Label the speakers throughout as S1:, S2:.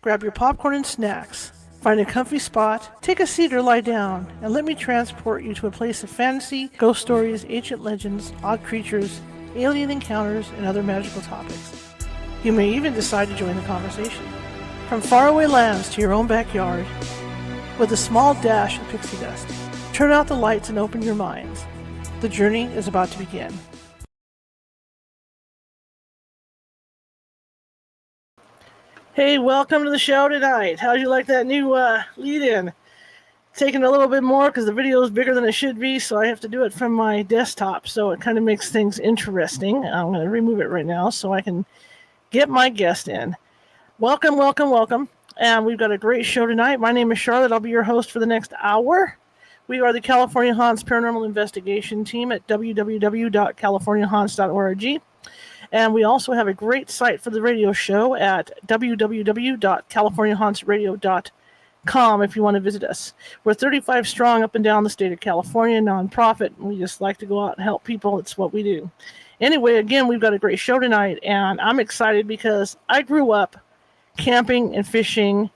S1: Grab your popcorn and snacks. Find a comfy spot, take a seat or lie down, and let me transport you to a place of fantasy, ghost stories, ancient legends, odd creatures, alien encounters, and other magical topics. You may even decide to join the conversation. From faraway lands to your own backyard, with a small dash of pixie dust, turn out the lights and open your minds. The journey is about to begin. Hey, welcome to the show tonight. How'd you like that new lead-in? Taking a little bit more because the video is bigger than it should be, so I have to do it from my desktop, so it kind of makes things interesting. I'm going to remove it right now so I can get my guest in. Welcome, welcome, welcome. And we've got a great show tonight. My name is Charlotte. I'll be your host for the next hour. We are the California Haunts Paranormal Investigation team at www.californiahaunts.org. And we also have a great site for the radio show at www.californiahauntsradio.com if you want to visit us. We're 35 strong up and down the state of California, nonprofit. We just like to go out and help people. It's what we do. Anyway, again, we've got a great show tonight, and I'm excited because I grew up camping and fishing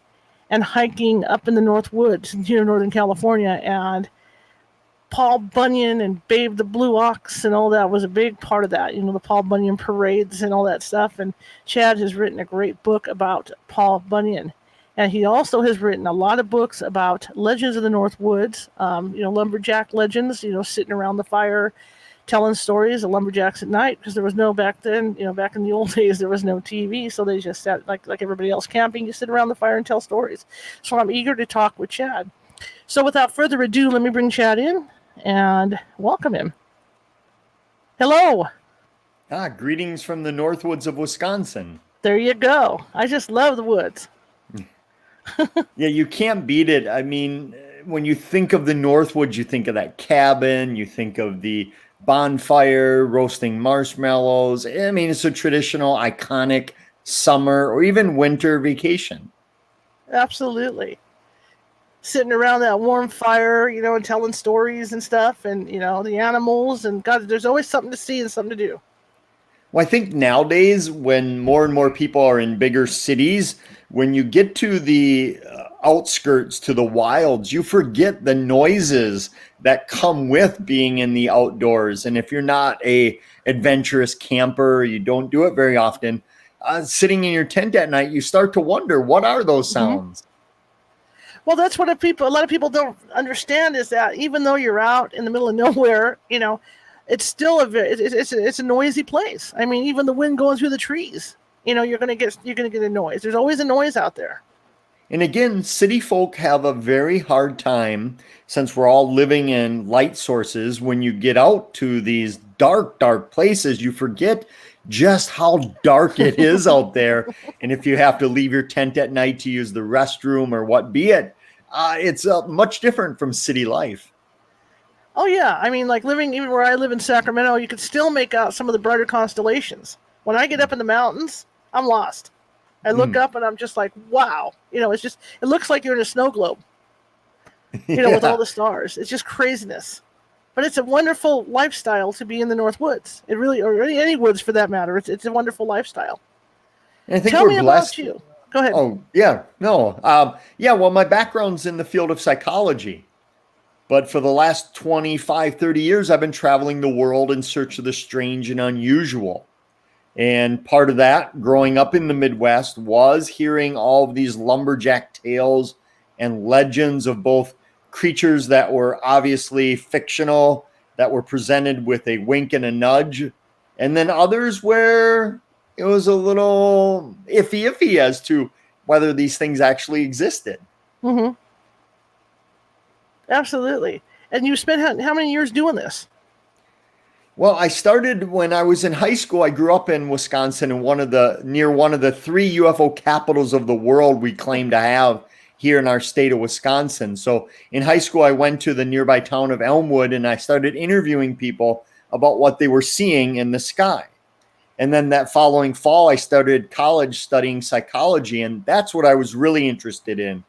S1: and hiking up in the Northwoods here in Northern California, and Paul Bunyan and Babe the Blue Ox and all that was a big part of that, the Paul Bunyan parades and all that stuff. And Chad has written a great book about Paul Bunyan. And he also has written a lot of books about legends of the Northwoods, lumberjack legends, sitting around the fire, telling stories of lumberjacks at night, because there was no, back then, back in the old days, there was no TV. So they just sat like everybody else camping, you sit around the fire and tell stories. So I'm eager to talk with Chad. So without further ado, let me bring Chad in and welcome him. Hello.
S2: Greetings from the Northwoods of Wisconsin.
S1: There you go. I just love the woods.
S2: Yeah, you can't beat it. I mean, when you think of the Northwoods, you think of that cabin, you think of the bonfire, roasting marshmallows. I mean, it's a traditional, iconic summer or even winter vacation.
S1: Absolutely. Sitting around that warm fire, and telling stories and stuff, and, the animals, and God, there's always something to see and something to do.
S2: Well, I think nowadays, when more and more people are in bigger cities, when you get to the outskirts, to the wilds, you forget the noises that come with being in the outdoors. And if you're not a adventurous camper, you don't do it very often, sitting in your tent at night, you start to wonder, what are those sounds?
S1: Well, that's what a lot of people don't understand, is that even though you're out in the middle of nowhere, it's still it's a noisy place. I mean, even the wind going through the trees, you're gonna get a noise. There's always a noise out there.
S2: And again, city folk have a very hard time, since we're all living in light sources. When you get out to these dark, dark places, you forget just how dark it is out there. And if you have to leave your tent at night to use the restroom or what be it, it's much different from city life.
S1: Oh, yeah. I mean, like living even where I live in Sacramento, you could still make out some of the brighter constellations. When I get up in the mountains, I'm lost. I look up and I'm just like, wow. It looks like you're in a snow globe, with all the stars. It's just craziness. But it's a wonderful lifestyle to be in the Northwoods. It really, or any woods for that matter. It's a wonderful lifestyle.
S2: And I think
S1: Tell me
S2: blessed.
S1: About you. Go ahead.
S2: Oh, yeah. No. Well, my background's in the field of psychology. But for the last 25, 30 years, I've been traveling the world in search of the strange and unusual. And part of that, growing up in the Midwest, was hearing all of these lumberjack tales and legends of both creatures that were obviously fictional, that were presented with a wink and a nudge, and then others where it was a little iffy as to whether these things actually existed.
S1: Mm-hmm. Absolutely. And you spent how many years doing this?
S2: Well, I started when I was in high school. I grew up in Wisconsin, in near one of the 3 UFO capitals of the world we claim to have here in our state of Wisconsin. So in high school, I went to the nearby town of Elmwood, and I started interviewing people about what they were seeing in the sky. And then that following fall, I started college studying psychology, and that's what I was really interested in.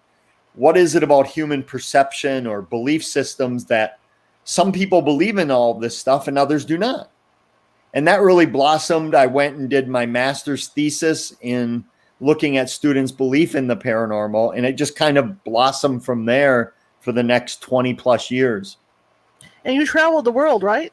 S2: What is it about human perception or belief systems that some people believe in all this stuff and others do not? And that really blossomed. I went and did my master's thesis in looking at students' belief in the paranormal, and it just kind of blossomed from there for the next 20 plus years.
S1: And you traveled the world, right?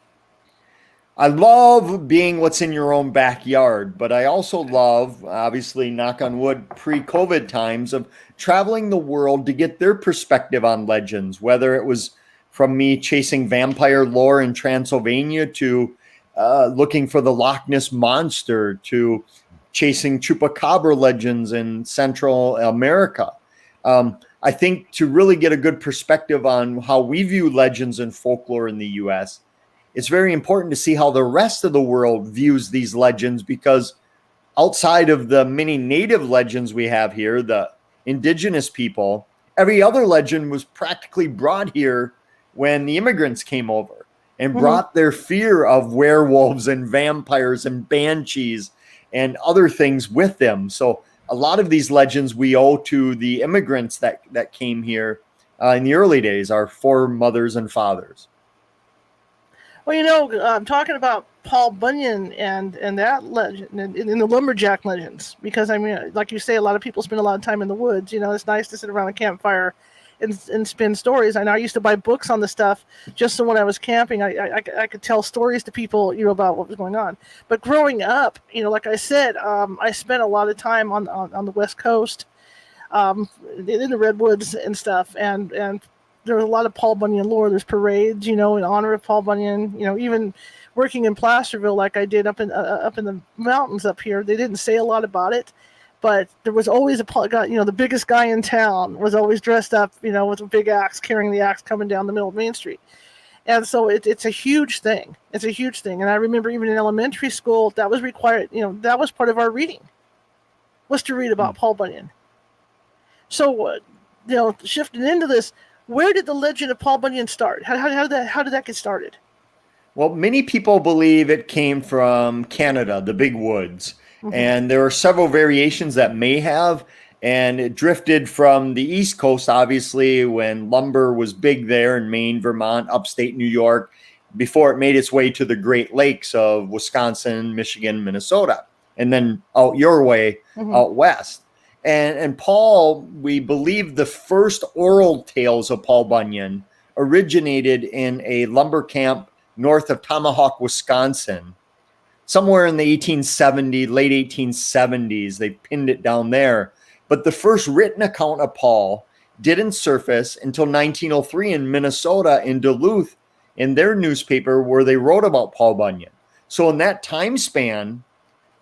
S2: I love being what's in your own backyard, but I also love, obviously, knock on wood, pre-COVID times of traveling the world to get their perspective on legends, whether it was from me chasing vampire lore in Transylvania to looking for the Loch Ness Monster to chasing Chupacabra legends in Central America. I think to really get a good perspective on how we view legends and folklore in the U.S., it's very important to see how the rest of the world views these legends, because outside of the many native legends we have here, the indigenous people, every other legend was practically brought here when the immigrants came over and brought their fear of werewolves and vampires and banshees and other things with them. So a lot of these legends we owe to the immigrants that came here in the early days, our foremothers and fathers.
S1: Well, I'm talking about Paul Bunyan and that legend in the Lumberjack legends, because I mean, like you say, a lot of people spend a lot of time in the woods. It's nice to sit around a campfire and spin stories. I know I used to buy books on the stuff just so when I was camping, I could tell stories to people, about what was going on. But growing up, like I said, I spent a lot of time on the West Coast, in the redwoods and stuff, and there was a lot of Paul Bunyan lore. There's parades, in honor of Paul Bunyan. Even working in Placerville, like I did up in the mountains up here, they didn't say a lot about it, but there was always a guy. The biggest guy in town was always dressed up, with a big axe, carrying the axe, coming down the middle of Main Street. And so it's a huge thing. It's a huge thing. And I remember even in elementary school, that was required. That was part of our reading, was to read about Paul Bunyan. So, shifting into this. Where did the legend of Paul Bunyan start? How did that get started?
S2: Well, many people believe it came from Canada, the big woods. And there are several variations that may have. And it drifted from the East Coast, obviously, when lumber was big there in Maine, Vermont, upstate New York, before it made its way to the Great Lakes of Wisconsin, Michigan, Minnesota, and then out your way, out west. And Paul, we believe the first oral tales of Paul Bunyan originated in a lumber camp north of Tomahawk, Wisconsin, somewhere in the late 1870s. They pinned it down there. But the first written account of Paul didn't surface until 1903 in Minnesota, in Duluth, in their newspaper, where they wrote about Paul Bunyan. So in that time span,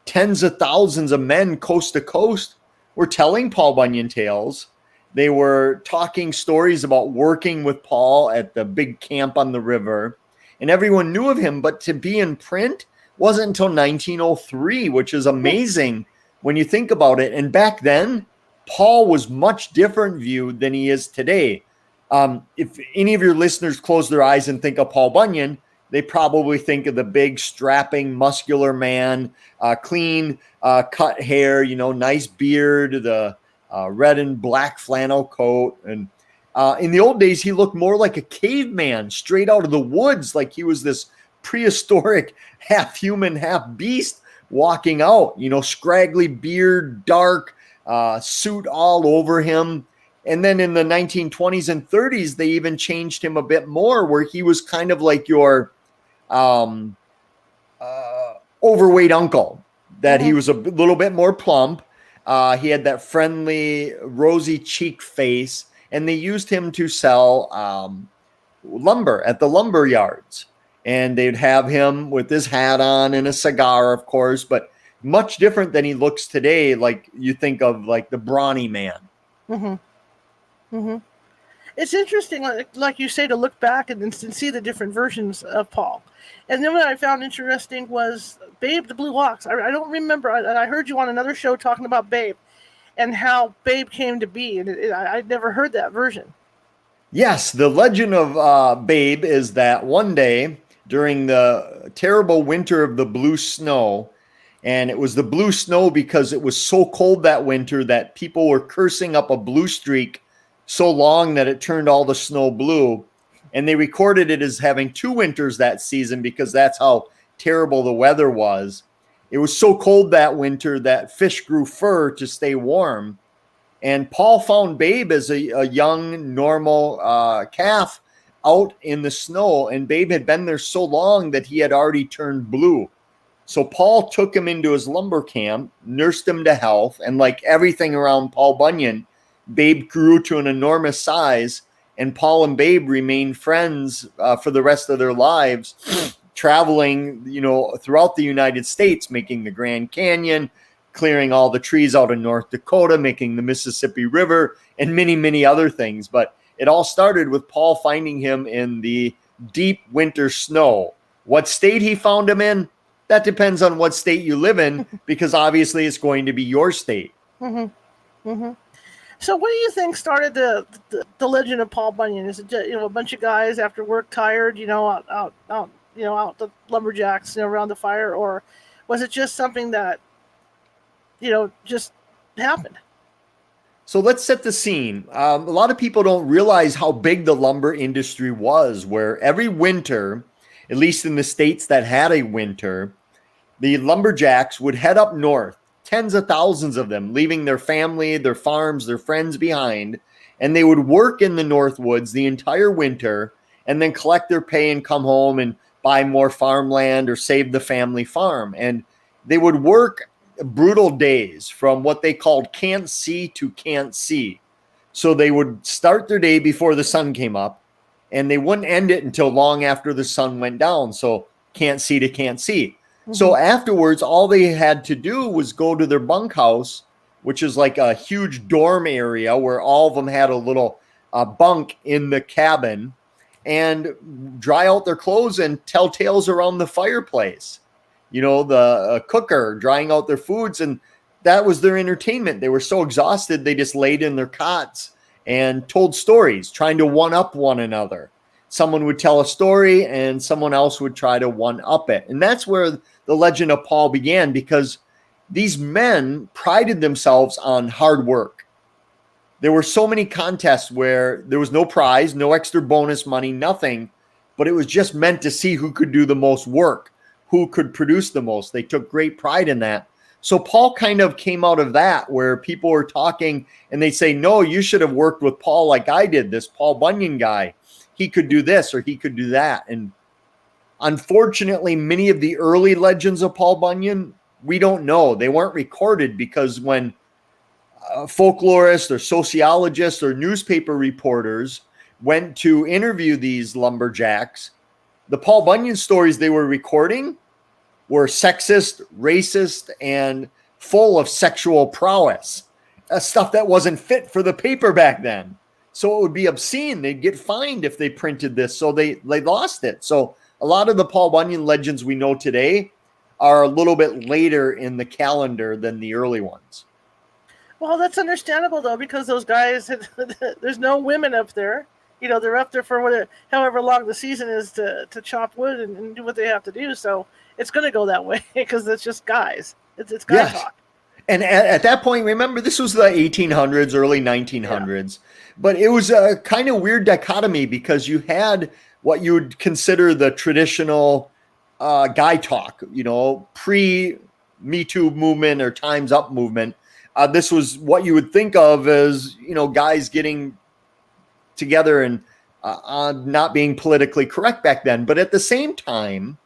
S2: tens of thousands of men coast to coast were telling Paul Bunyan tales. They were talking stories about working with Paul at the big camp on the river, and everyone knew of him. But to be in print wasn't until 1903, which is amazing when you think about it. And back then, Paul was much different viewed than he is today. If any of your listeners close their eyes and think of Paul Bunyan, they probably think of the big, strapping, muscular man, clean cut hair, nice beard, the red and black flannel coat. And in the old days, he looked more like a caveman straight out of the woods, like he was this prehistoric half human, half beast walking out, scraggly beard, dark suit all over him. And then in the 1920s and 30s, they even changed him a bit more, where he was kind of like your overweight uncle, that he was a little bit more plump. He had that friendly, rosy cheek face, and they used him to sell lumber at the lumber yards. And they'd have him with his hat on and a cigar, of course, but much different than he looks today. Like you think of like the brawny man.
S1: It's interesting, like you say, to look back and see the different versions of Paul. And then what I found interesting was Babe the Blue Ox. I don't remember. I heard you on another show talking about Babe and how Babe came to be. And I'd never heard that version.
S2: Yes, the legend of Babe is that one day during the terrible winter of the blue snow, and it was the blue snow because it was so cold that winter that people were cursing up a blue streak so long that it turned all the snow blue. And they recorded it as having two winters that season because that's how terrible the weather was. It was so cold that winter that fish grew fur to stay warm. And Paul found Babe as a young, normal calf out in the snow. And Babe had been there so long that he had already turned blue. So Paul took him into his lumber camp, nursed him to health. And like everything around Paul Bunyan, Babe grew to an enormous size. And Paul and Babe remained friends for the rest of their lives, traveling, throughout the United States, making the Grand Canyon, clearing all the trees out in North Dakota, making the Mississippi River, and many, many other things. But it all started with Paul finding him in the deep winter snow. What state he found him in, that depends on what state you live in, because obviously it's going to be your state.
S1: Mm-hmm. Mm-hmm. So what do you think started the legend of Paul Bunyan? Is it just, a bunch of guys after work tired, out the lumberjacks, around the fire, or was it just something that, just happened?
S2: So let's set the scene. A lot of people don't realize how big the lumber industry was, where every winter, at least in the states that had a winter, the lumberjacks would head up north, tens of thousands of them, leaving their family, their farms, their friends behind, and they would work in the Northwoods the entire winter and then collect their pay and come home and buy more farmland or save the family farm. And they would work brutal days from what they called can't see to can't see. So they would start their day before the sun came up, and they wouldn't end it until long after the sun went down. So can't see to can't see. Mm-hmm. So afterwards, all they had to do was go to their bunkhouse, which is like a huge dorm area where all of them had a little bunk in the cabin, and dry out their clothes and tell tales around the fireplace. The cooker, drying out their foods, and that was their entertainment. They were so exhausted, they just laid in their cots and told stories, trying to one-up one another. Someone would tell a story and someone else would try to one-up it. And that's where the legend of Paul began, because these men prided themselves on hard work. There were so many contests where there was no prize, no extra bonus money, nothing, but it was just meant to see who could do the most work, who could produce the most. They took great pride in that. So Paul kind of came out of that, where people were talking and they say, no, you should have worked with Paul like I did, this Paul Bunyan guy. He could do this or he could do that. And unfortunately, many of the early legends of Paul Bunyan, we don't know. They weren't recorded, because when folklorists or sociologists or newspaper reporters went to interview these lumberjacks, the Paul Bunyan stories they were recording were sexist, racist, and full of sexual prowess, stuff that wasn't fit for the paper back then. So it would be obscene. They'd get fined if they printed this. So they lost it. So a lot of the Paul Bunyan legends we know today are a little bit later in the calendar than the early ones.
S1: Well, that's understandable, though, because those guys, there's no women up there. They're up there for however long the season is to chop wood and do what they have to do. So it's going to go that way, because it's just guys. It's guy talk.
S2: And at that point, remember, this was the 1800s, early 1900s. Yeah. But it was a kind of weird dichotomy, because you had what you would consider the traditional guy talk, pre-Me Too movement or Time's Up movement. This was what you would think of as, guys getting together and not being politically correct back then. But at the same time,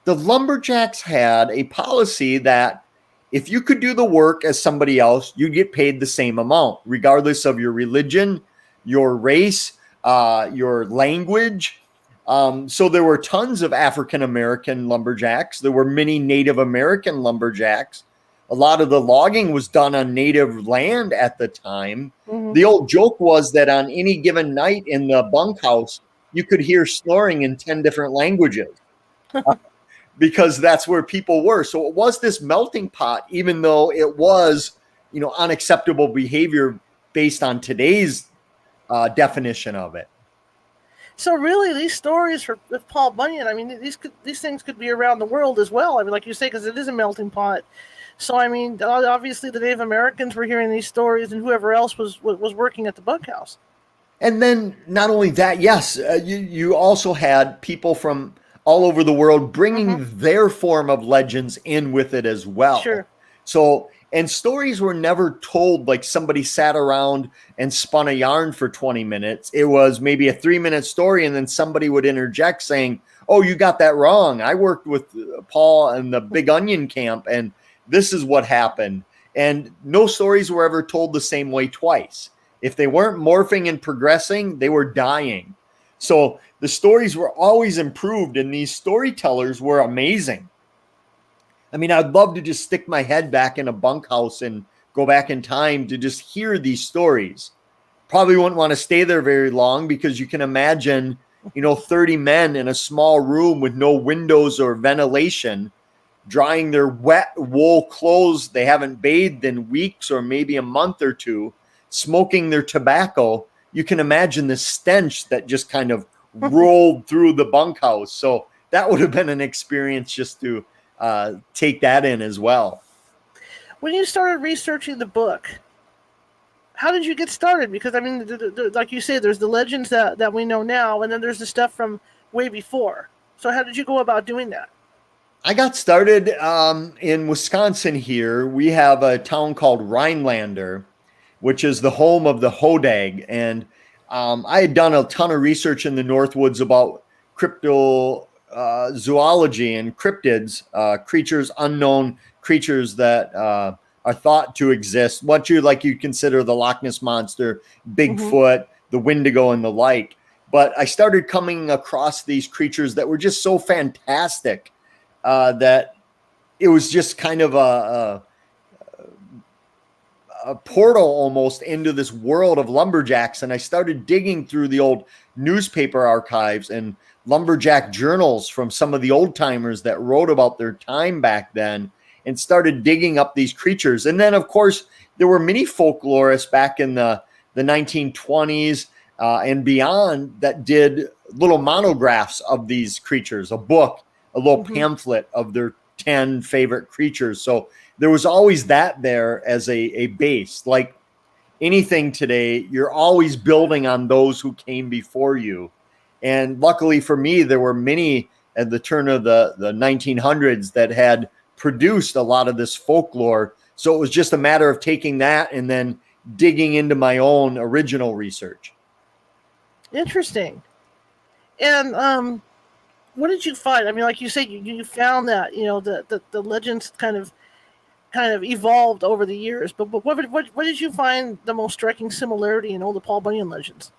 S2: the lumberjacks had a policy that if you could do the work as somebody else, you get paid the same amount, regardless of your religion, your race, your language. So there were tons of African-American lumberjacks. There were many Native American lumberjacks. A lot of the logging was done on native land at the time. Mm-hmm. The old joke was that on any given night in the bunkhouse, you could hear snoring in 10 different languages because that's where people were. So it was this melting pot, even though it was, unacceptable behavior based on today's definition of it.
S1: So really, these stories with Paul Bunyan, I mean, these things could be around the world as well. I mean, like you say, because it is a melting pot. So, I mean, obviously the Native Americans were hearing these stories, and whoever else was working at the bunkhouse.
S2: And then not only that, yes, you also had people from all over the world, bringing their form of legends in with it as well.
S1: Sure.
S2: So, and stories were never told like somebody sat around and spun a yarn for 20 minutes. It was maybe a 3-minute story, and then somebody would interject saying, "Oh, you got that wrong. I worked with Paul and the Big Onion camp, and this is what happened." And no stories were ever told the same way twice. If they weren't morphing and progressing, they were dying. So the stories were always improved, and these storytellers were amazing. I mean, I'd love to just stick my head back in a bunkhouse and go back in time to just hear these stories. Probably wouldn't want to stay there very long, because you can imagine, 30 men in a small room with no windows or ventilation, drying their wet wool clothes they haven't bathed in weeks or maybe a month or two, smoking their tobacco. You can imagine the stench that just kind of rolled through the bunkhouse. So that would have been an experience just to take that in as well.
S1: When you started researching the book, how did you get started? Because, I mean, like you say, there's the legends that we know now, and then there's the stuff from way before. So how did you go about doing that?
S2: I got started in Wisconsin here. We have a town called Rhinelander, which is the home of the Hodag. And I had done a ton of research in the Northwoods about cryptozoology and cryptids, creatures, unknown creatures that are thought to exist. What you consider the Loch Ness Monster, Bigfoot, the Wendigo, and the like. But I started coming across these creatures that were just so fantastic that it was just kind of a portal almost into this world of lumberjacks. And I started digging through the old newspaper archives and lumberjack journals from some of the old timers that wrote about their time back then, and started digging up these creatures. And then, of course, there were many folklorists back in the 1920s and beyond that did little monographs of these creatures, a book, a little pamphlet of their 10 favorite creatures. So there was always that there as a base. Like anything today, you're always building on those who came before you. And luckily for me, there were many at the turn of the 1900s that had produced a lot of this folklore. So it was just a matter of taking that and then digging into my own original research. Interesting.
S1: And what did you find? I mean, like you said, you found that the legends kind of evolved over the years. But what did you find the most striking similarity in all the Paul Bunyan legends?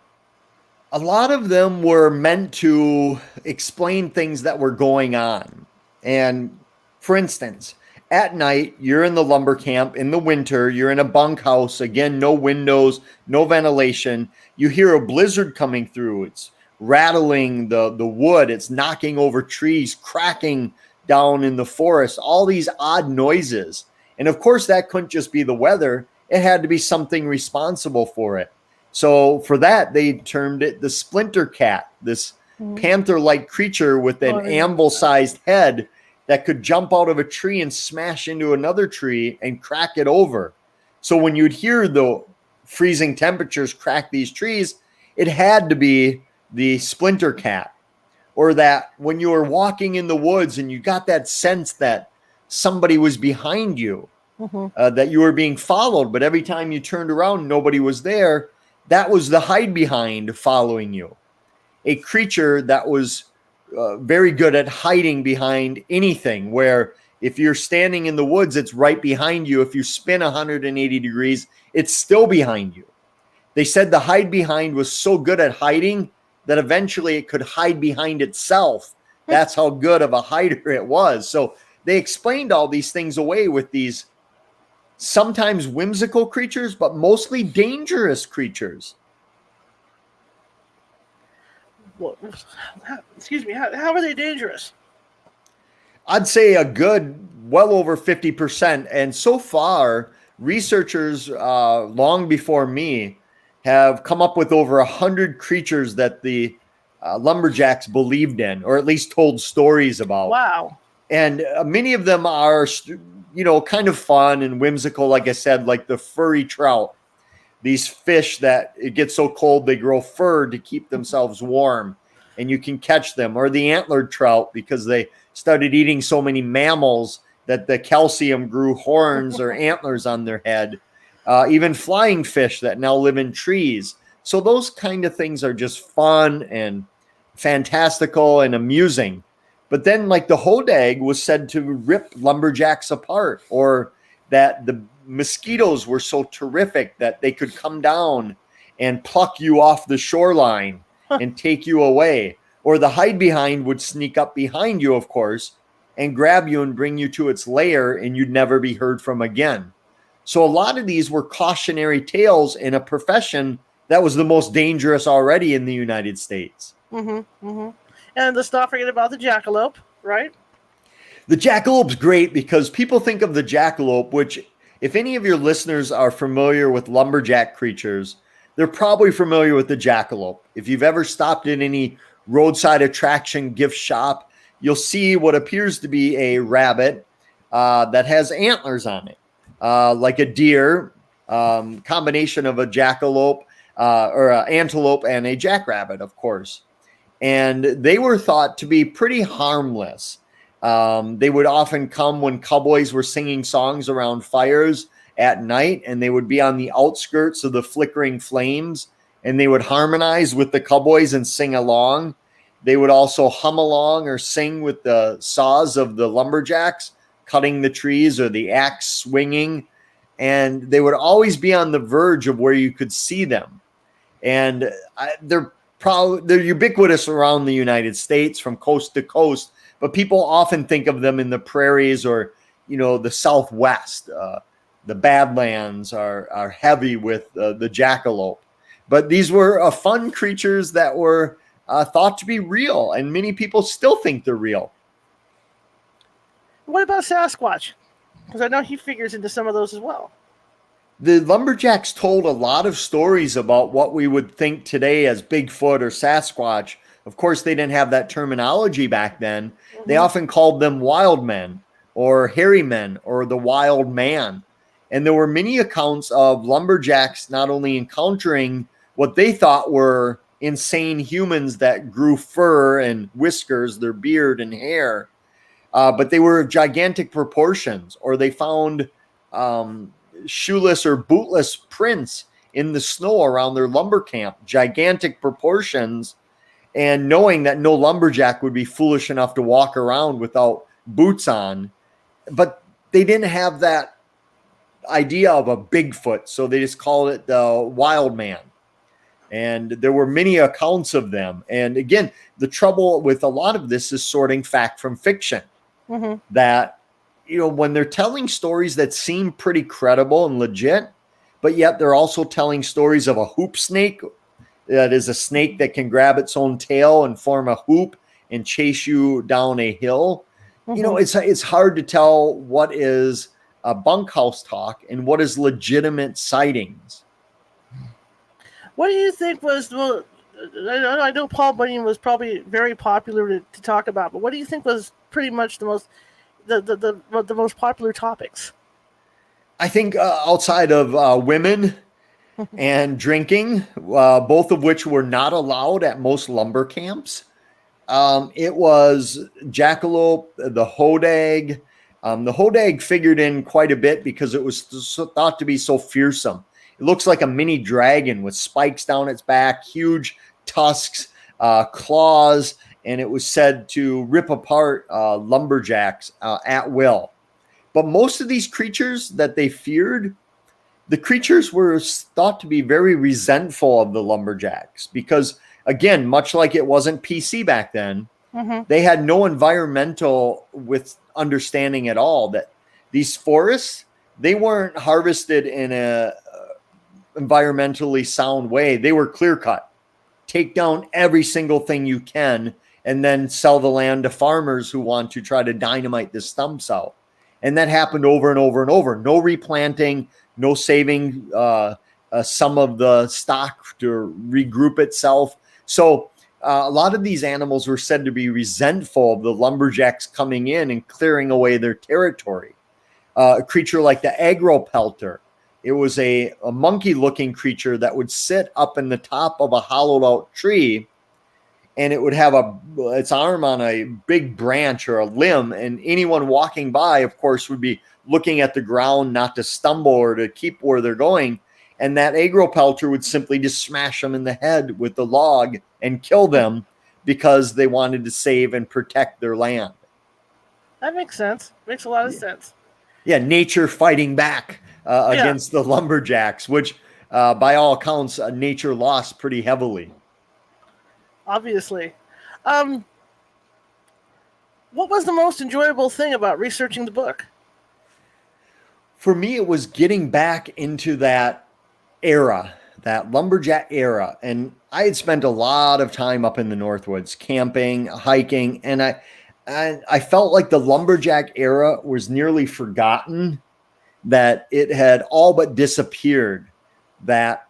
S2: A lot of them were meant to explain things that were going on. And for instance, at night, you're in the lumber camp. In the winter, you're in a bunkhouse. Again, no windows, no ventilation. You hear a blizzard coming through. It's rattling the wood. It's knocking over trees, cracking down in the forest, all these odd noises. And of course, that couldn't just be the weather. It had to be something responsible for it. So for that, they termed it the splinter cat, this panther-like creature with an anvil-sized head that could jump out of a tree and smash into another tree and crack it over. So when you'd hear the freezing temperatures crack these trees, it had to be the splinter cat. Or that when you were walking in the woods and you got that sense that somebody was behind you, that you were being followed, but every time you turned around, nobody was there. That was the hide behind following you. A creature that was very good at hiding behind anything, where if you're standing in the woods, it's right behind you. If you spin 180 degrees, it's still behind you. They said the hide behind was so good at hiding that eventually it could hide behind itself. That's how good of a hider it was. So they explained all these things away with these sometimes whimsical creatures, but mostly dangerous creatures.
S1: Well, excuse me, how are they dangerous?
S2: I'd say a good, well over 50%. And so far, researchers long before me have come up with over 100 creatures that the lumberjacks believed in, or at least told stories about.
S1: Wow.
S2: And many of them are, kind of fun and whimsical, like I said, like the furry trout. These fish that it gets so cold they grow fur to keep themselves warm. and you can catch them, or the antlered trout because they started eating so many mammals that the calcium grew horns or antlers on their head. Even flying fish that now live in trees. So those kind of things are just fun and fantastical and amusing. But then, like, the hodag was said to rip lumberjacks apart, or that the mosquitoes were so terrific that they could come down and pluck you off the shoreline and take you away. Or the hide behind would sneak up behind you, of course, and grab you and bring you to its lair, and you'd never be heard from again. So a lot of these were cautionary tales in a profession that was the most dangerous already in the United States.
S1: Mm-hmm, mm-hmm. And let's not forget about the jackalope, right?
S2: The jackalope's great because people think of the jackalope, which, if any of your listeners are familiar with lumberjack creatures, they're probably familiar with the jackalope. If you've ever stopped in any roadside attraction gift shop, you'll see what appears to be a rabbit that has antlers on it, like a deer, combination of a jackalope or an antelope and a jackrabbit, of course. And they were thought to be pretty harmless. They would often come when cowboys were singing songs around fires at night, and they would be on the outskirts of the flickering flames, and they would harmonize with the cowboys and sing along. They would also hum along or sing with the saws of the lumberjacks, cutting the trees, or the axe swinging. And they would always be on the verge of where you could see them. And they're ubiquitous around the United States from coast to coast, but people often think of them in the prairies or, the Southwest. The Badlands are heavy with the jackalope. But these were fun creatures that were thought to be real, and many people still think they're real.
S1: What about Sasquatch? Because I know he figures into some of those as well.
S2: The lumberjacks told a lot of stories about what we would think today as Bigfoot or Sasquatch. Of course, they didn't have that terminology back then. Mm-hmm. They often called them wild men or hairy men or the wild man. And there were many accounts of lumberjacks not only encountering what they thought were insane humans that grew fur and whiskers, their beard and hair, but they were of gigantic proportions, or they found shoeless or bootless prints in the snow around their lumber camp, gigantic proportions, and knowing that no lumberjack would be foolish enough to walk around without boots on. But they didn't have that idea of a Bigfoot, so they just called it the wild man. And there were many accounts of them. And again, the trouble with a lot of this is sorting fact from fiction. Mm-hmm. That, when they're telling stories that seem pretty credible and legit, but yet they're also telling stories of a hoop snake that is a snake that can grab its own tail and form a hoop and chase you down a hill. Mm-hmm. It's hard to tell what is a bunkhouse talk and what is legitimate sightings.
S1: What do you think was, well, I know Paul Bunyan was probably very popular to talk about, but what do you think was pretty much the most popular topics?
S2: I think outside of women and drinking, both of which were not allowed at most lumber camps, it was jackalope, the hodag. The hodag figured in quite a bit because it was thought to be so fearsome. It looks like a mini dragon with spikes down its back, huge tusks, claws, and it was said to rip apart lumberjacks at will. But most of these creatures that they feared, the creatures were thought to be very resentful of the lumberjacks because, again, much like it wasn't PC back then, mm-hmm. they had no environmental with understanding at all that these forests, they weren't harvested in a environmentally sound way. They were clear cut. Take down every single thing you can and then sell the land to farmers who want to try to dynamite the stumps out. And that happened over and over and over. No replanting, no saving some of the stock to regroup itself. So a lot of these animals were said to be resentful of the lumberjacks coming in and clearing away their territory. A creature like the agropelter, it was a monkey-looking creature that would sit up in the top of a hollowed-out tree, and it would have its arm on a big branch or a limb, and anyone walking by, of course, would be looking at the ground not to stumble or to keep where they're going. And that agropelter would simply just smash them in the head with the log and kill them because they wanted to save and protect their land.
S1: That makes sense. Makes a lot of sense.
S2: Yeah, nature fighting back against the lumberjacks, which by all accounts, nature lost pretty heavily.
S1: Obviously. What was the most enjoyable thing about researching the book?
S2: For me, it was getting back into that era, that lumberjack era. And I had spent a lot of time up in the Northwoods, camping, hiking, and I felt like the lumberjack era was nearly forgotten, that it had all but disappeared, that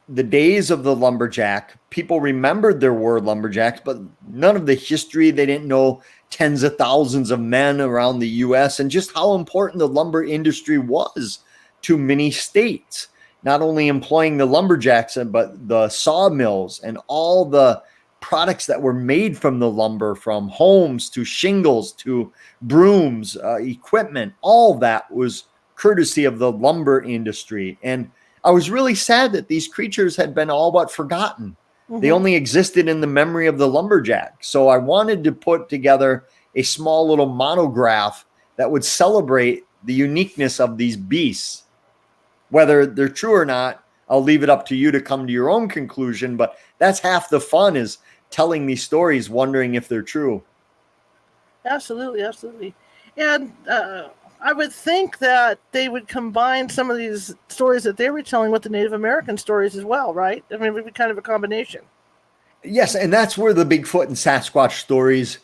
S2: the days of the lumberjack, people remembered there were lumberjacks, but none of the history. They didn't know tens of thousands of men around the U.S. and just how important the lumber industry was to many states, not only employing the lumberjacks, but the sawmills and all the products that were made from the lumber, from homes to shingles to brooms, equipment. All that was courtesy of the lumber industry. And I was really sad that these creatures had been all but forgotten. Mm-hmm. They only existed in the memory of the lumberjack. So I wanted to put together a small little monograph that would celebrate the uniqueness of these beasts. Whether they're true or not, I'll leave it up to you to come to your own conclusion, but that's half the fun, is telling these stories, wondering if they're true.
S1: Absolutely, absolutely. And I would think that they would combine some of these stories that they were telling with the Native American stories as well, right? I mean, it would be kind of a combination.
S2: Yes, and that's where the Bigfoot and Sasquatch stories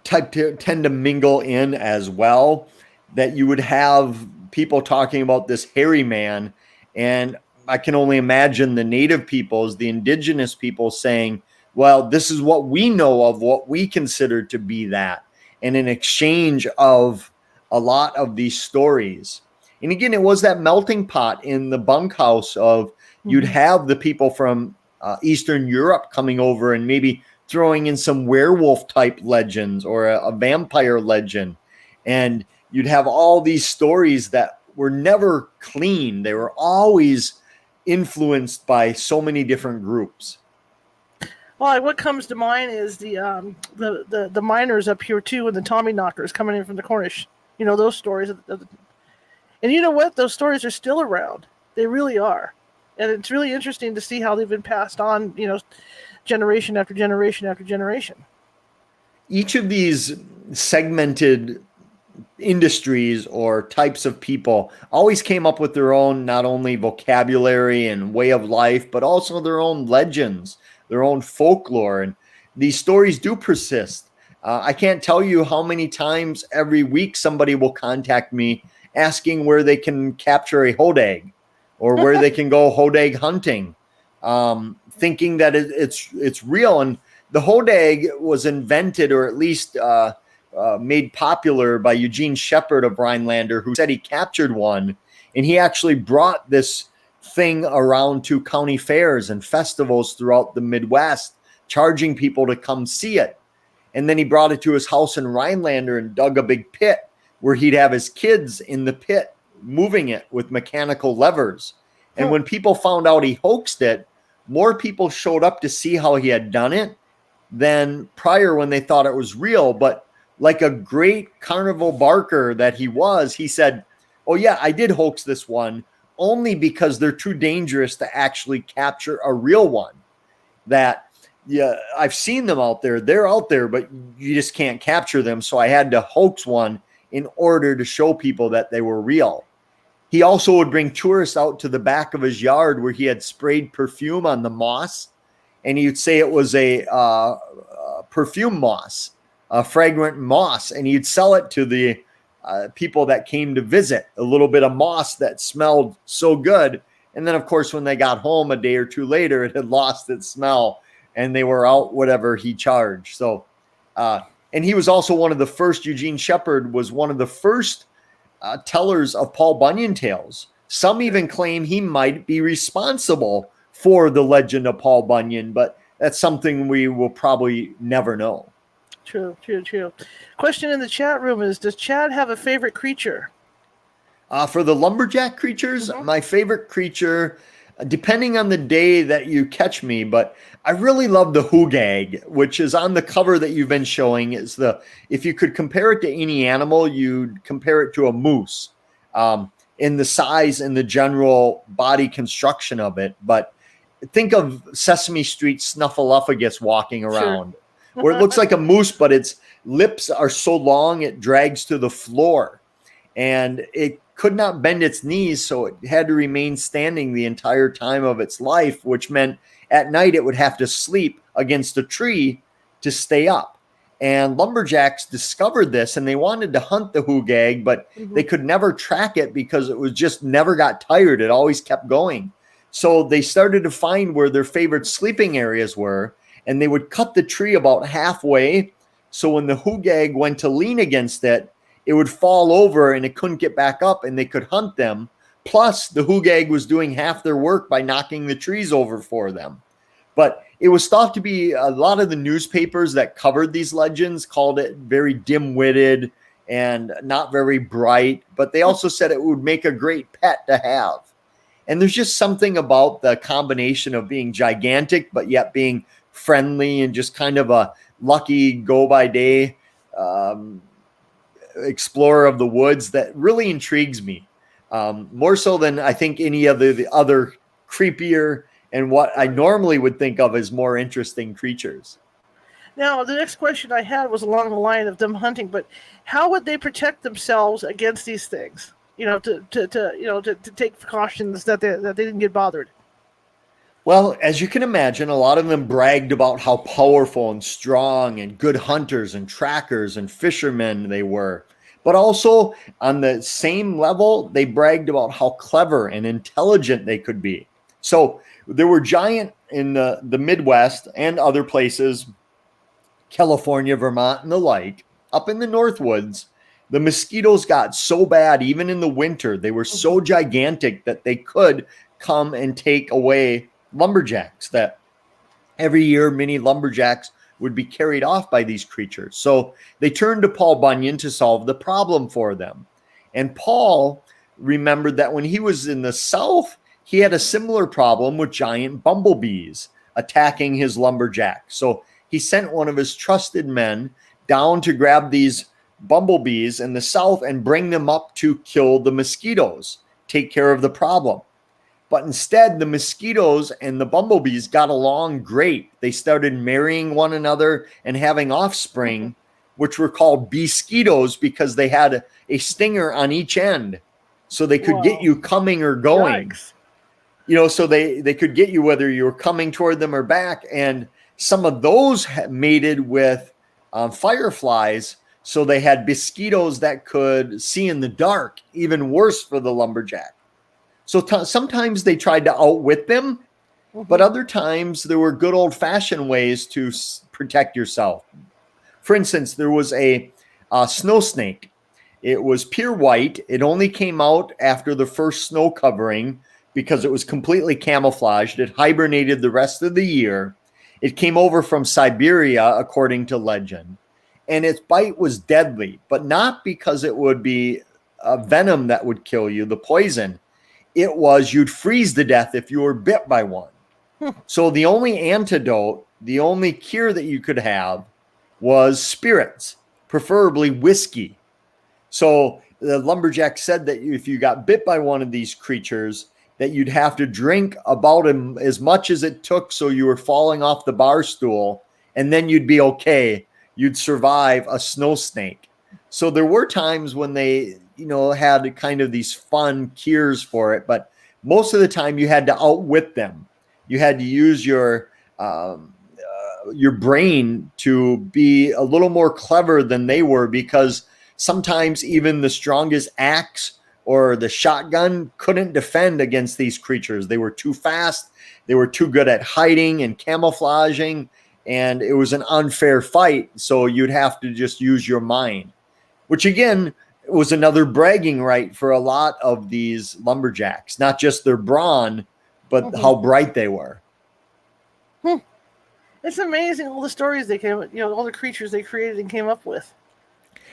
S2: tend to mingle in as well, that you would have people talking about this hairy man, and I can only imagine the native peoples, the indigenous people saying, well, this is what we know of, what we consider to be that. And in exchange of a lot of these stories. And again, it was that melting pot in the bunkhouse of you'd have the people from Eastern Europe coming over and maybe throwing in some werewolf type legends or a vampire legend. And you'd have all these stories that were never clean. They were always influenced by so many different groups.
S1: Well, what comes to mind is the miners up here too, and the Tommy knockers coming in from the Cornish. You know, those stories. And you know what? Those stories are still around. They really are. And it's really interesting to see how they've been passed on, you know, generation after generation after generation.
S2: Each of these segmented industries or types of people always came up with their own, not only vocabulary and way of life, but also their own legends, their own folklore. And these stories do persist. I can't tell you how many times every week somebody will contact me asking where they can capture a hodag or where they can go hodag hunting, thinking that it's real. And the hodag was invented, or at least made popular, by Eugene Shepard of Rhinelander, who said he captured one. And he actually brought this thing around to county fairs and festivals throughout the Midwest, charging people to come see it. And then he brought it to his house in Rhinelander and dug a big pit where he'd have his kids in the pit moving it with mechanical levers. And when people found out he hoaxed it, more people showed up to see how he had done it than prior when they thought it was real. But like a great carnival barker that he was, he said, oh yeah, I did hoax this one only because they're too dangerous to actually capture a real one. That, yeah, I've seen them out there. They're out there, but you just can't capture them. So I had to hoax one in order to show people that they were real. He also would bring tourists out to the back of his yard where he had sprayed perfume on the moss. And he'd say it was a perfume moss, a fragrant moss. And he'd sell it to the people that came to visit, a little bit of moss that smelled so good. And then, of course, when they got home a day or two later, it had lost its smell. And they were out whatever he charged. So, and he was also one of the first, Eugene Shepard was one of the first tellers of Paul Bunyan tales. Some even claim he might be responsible for the legend of Paul Bunyan, but that's something we will probably never know.
S1: True. Question in the chat room is, does Chad have a favorite creature?
S2: For the lumberjack creatures, my favorite creature, depending on the day that you catch me, but I really love the hoogag, which is on the cover that you've been showing. If you could compare it to any animal, you'd compare it to a moose, in the size and the general body construction of it. But think of Sesame Street Snuffleupagus walking around, where it looks like a moose, but its lips are so long it drags to the floor, and it could not bend its knees, so it had to remain standing the entire time of its life, which meant at night it would have to sleep against a tree to stay up. And lumberjacks discovered this, and they wanted to hunt the hoogag, but they could never track it because it was just never got tired. It always kept going. So they started to find where their favorite sleeping areas were, and they would cut the tree about halfway. So when the hoogag went to lean against it, it would fall over and it couldn't get back up, and they could hunt them. Plus, the hoogag was doing half their work by knocking the trees over for them. But it was thought to be, a lot of the newspapers that covered these legends called it very dim-witted and not very bright. But they also said it would make a great pet to have. And there's just something about the combination of being gigantic, but yet being friendly and just kind of a lucky go-by-day explorer of the woods that really intrigues me, more so than I think any of the other creepier and what I normally would think of as more interesting creatures.
S1: Now, the next question I had was along the line of them hunting, but how would they protect themselves against these things? To take precautions that they didn't get bothered.
S2: Well, as you can imagine, a lot of them bragged about how powerful and strong and good hunters and trackers and fishermen they were. But also, on the same level, they bragged about how clever and intelligent they could be. So there were giant in the Midwest and other places, California, Vermont, and the like. Up in the Northwoods, the mosquitoes got so bad, even in the winter, they were so gigantic that they could come and take away lumberjacks, that every year many lumberjacks would be carried off by these creatures. So they turned to Paul Bunyan to solve the problem for them. And Paul remembered that when he was in the South, he had a similar problem with giant bumblebees attacking his lumberjack. So he sent one of his trusted men down to grab these bumblebees in the South and bring them up to kill the mosquitoes, take care of the problem. But instead, the mosquitoes and the bumblebees got along great. They started marrying one another and having offspring, which were called bee-skeetos because they had a stinger on each end. So they could get you coming or going. Yikes. So they could get you whether you were coming toward them or back. And some of those mated with fireflies. So they had mosquitoes that could see in the dark, even worse for the lumberjack. So sometimes they tried to outwit them, but other times there were good old-fashioned ways to protect yourself. For instance, there was a snow snake. It was pure white. It only came out after the first snow covering because it was completely camouflaged. It hibernated the rest of the year. It came over from Siberia, according to legend. And its bite was deadly, but not because it would be a venom that would kill you, the poison. It was you'd freeze to death if you were bit by one. So the only antidote, the only cure that you could have was spirits, preferably whiskey. So the lumberjack said that if you got bit by one of these creatures, that you'd have to drink about as much as it took so you were falling off the bar stool, and then you'd be okay. You'd survive a snow snake. So there were times when they had kind of these fun cures for it, but most of the time you had to outwit them. You had to use your brain to be a little more clever than they were, because sometimes even the strongest axe or the shotgun couldn't defend against these creatures. They were too fast. They were too good at hiding and camouflaging, and it was an unfair fight. So you'd have to just use your mind, which again was another bragging right for a lot of these lumberjacks, not just their brawn, but how bright they were.
S1: It's amazing all the stories they came, all the creatures they created and came up with.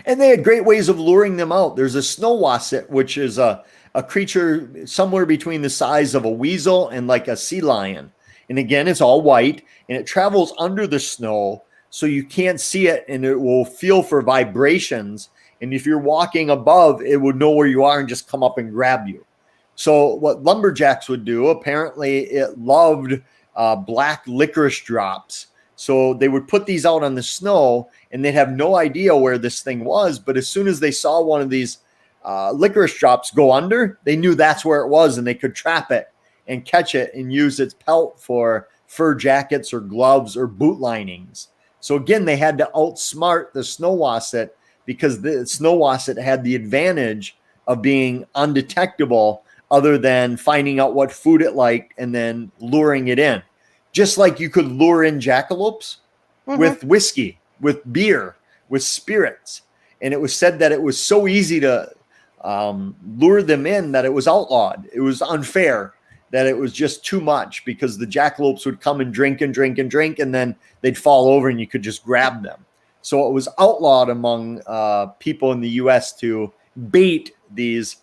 S2: And they had great ways of luring them out. There's a snow wasset, which is a creature somewhere between the size of a weasel and like a sea lion. And again, it's all white and it travels under the snow so you can't see it, and it will feel for vibrations. And if you're walking above, it would know where you are and just come up and grab you. So what lumberjacks would do, apparently it loved black licorice drops. So they would put these out on the snow and they'd have no idea where this thing was. But as soon as they saw one of these licorice drops go under, they knew that's where it was, and they could trap it and catch it and use its pelt for fur jackets or gloves or boot linings. So again, they had to outsmart the snow wasset because the snow wasset had the advantage of being undetectable other than finding out what food it liked and then luring it in. Just like you could lure in jackalopes with whiskey, with beer, with spirits. And it was said that it was so easy to lure them in that it was outlawed. It was unfair, that it was just too much because the jackalopes would come and drink and drink and drink, and then they'd fall over and you could just grab them. So it was outlawed among people in the U.S. to bait these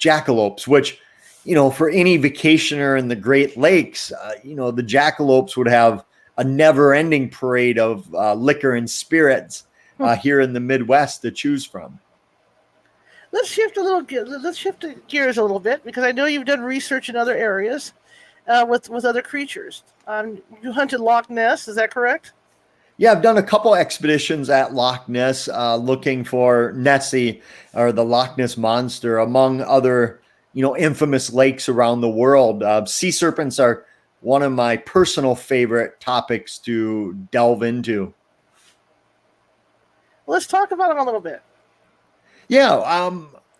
S2: jackalopes, which, for any vacationer in the Great Lakes, the jackalopes would have a never-ending parade of liquor and spirits here in the Midwest to choose from.
S1: Let's shift the gears a little bit, because I know you've done research in other areas with other creatures. You hunted Loch Ness, is that correct?
S2: Yeah, I've done a couple expeditions at Loch Ness looking for Nessie, or the Loch Ness Monster, among other, infamous lakes around the world. Sea serpents are one of my personal favorite topics to delve into.
S1: Let's talk about them a little bit.
S2: Yeah,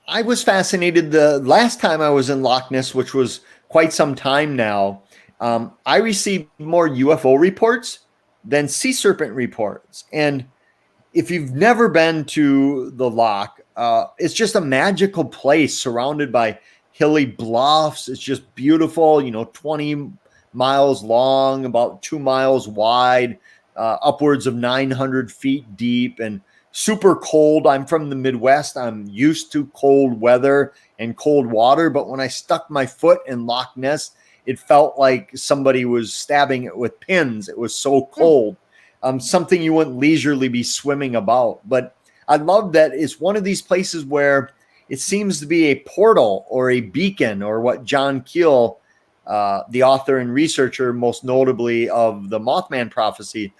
S2: I was fascinated the last time I was in Loch Ness, which was quite some time now. I received more UFO reports than sea serpent reports. And if you've never been to the Loch, it's just a magical place surrounded by hilly bluffs. It's just beautiful, 20 miles long, about 2 miles wide, upwards of 900 feet deep, and super cold. I'm from the Midwest. I'm used to cold weather and cold water. But when I stuck my foot in Loch Ness, it felt like somebody was stabbing it with pins. It was so cold. Something you wouldn't leisurely be swimming about. But I love that it's one of these places where it seems to be a portal or a beacon, or what John Keel, the author and researcher, most notably of the Mothman prophecy,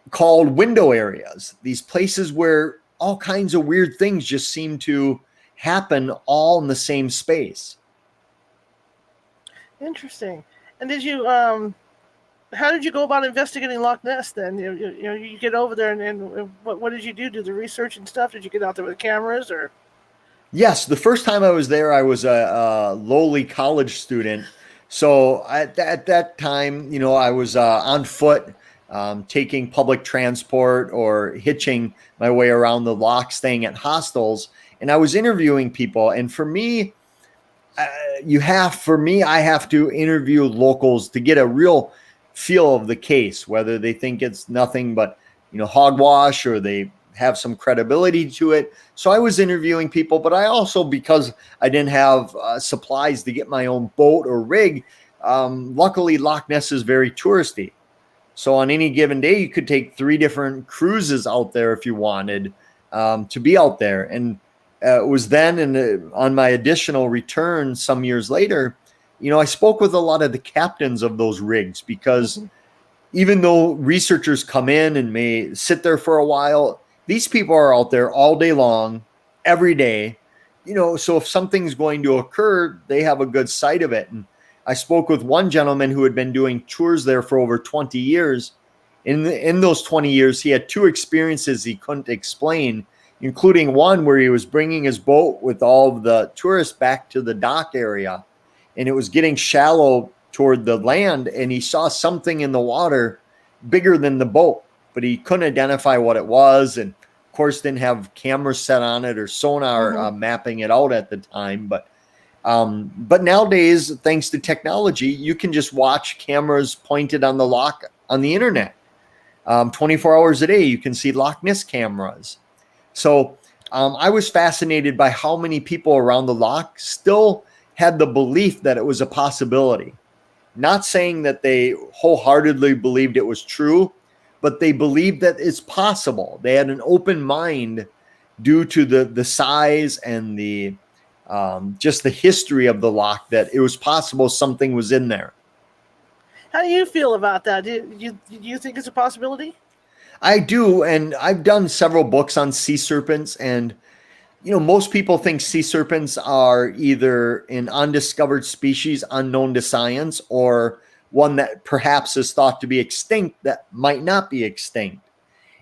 S2: called window areas. These places where all kinds of weird things just seem to happen all in the same space.
S1: Interesting. And did you how did you go about investigating Loch Ness then? You get over there and what did you do? Do the research and stuff? Did you get out there with cameras or?
S2: Yes, the first time I was there, I was a lowly college student. So at that time, I was on foot, taking public transport or hitching my way around the loch, staying at hostels, and I was interviewing people. And for me, I have to interview locals to get a real feel of the case, whether they think it's nothing but, hogwash, or they have some credibility to it. So I was interviewing people, but I also, because I didn't have supplies to get my own boat or rig, luckily Loch Ness is very touristy. So on any given day, you could take 3 different cruises out there if you wanted to be out there. And it was then, on my additional return some years later, I spoke with a lot of the captains of those rigs, because even though researchers come in and may sit there for a while, these people are out there all day long, every day, so if something's going to occur, they have a good sight of it. And I spoke with one gentleman who had been doing tours there for over 20 years. In those 20 years, he had 2 experiences he couldn't explain, including one where he was bringing his boat with all of the tourists back to the dock area, and it was getting shallow toward the land, and he saw something in the water bigger than the boat, but he couldn't identify what it was, and of course didn't have cameras set on it or sonar mapping it out at the time. But But nowadays, thanks to technology, you can just watch cameras pointed on the lock on the internet. 24 hours a day, you can see Loch Ness cameras. So I was fascinated by how many people around the loch still had the belief that it was a possibility. Not saying that they wholeheartedly believed it was true, but they believed that it's possible. They had an open mind due to the size and the just the history of the loch, that it was possible something was in there.
S1: How do you feel about that? Do you think it's a possibility?
S2: I do, and I've done several books on sea serpents, and most people think sea serpents are either an undiscovered species unknown to science, or one that perhaps is thought to be extinct that might not be extinct.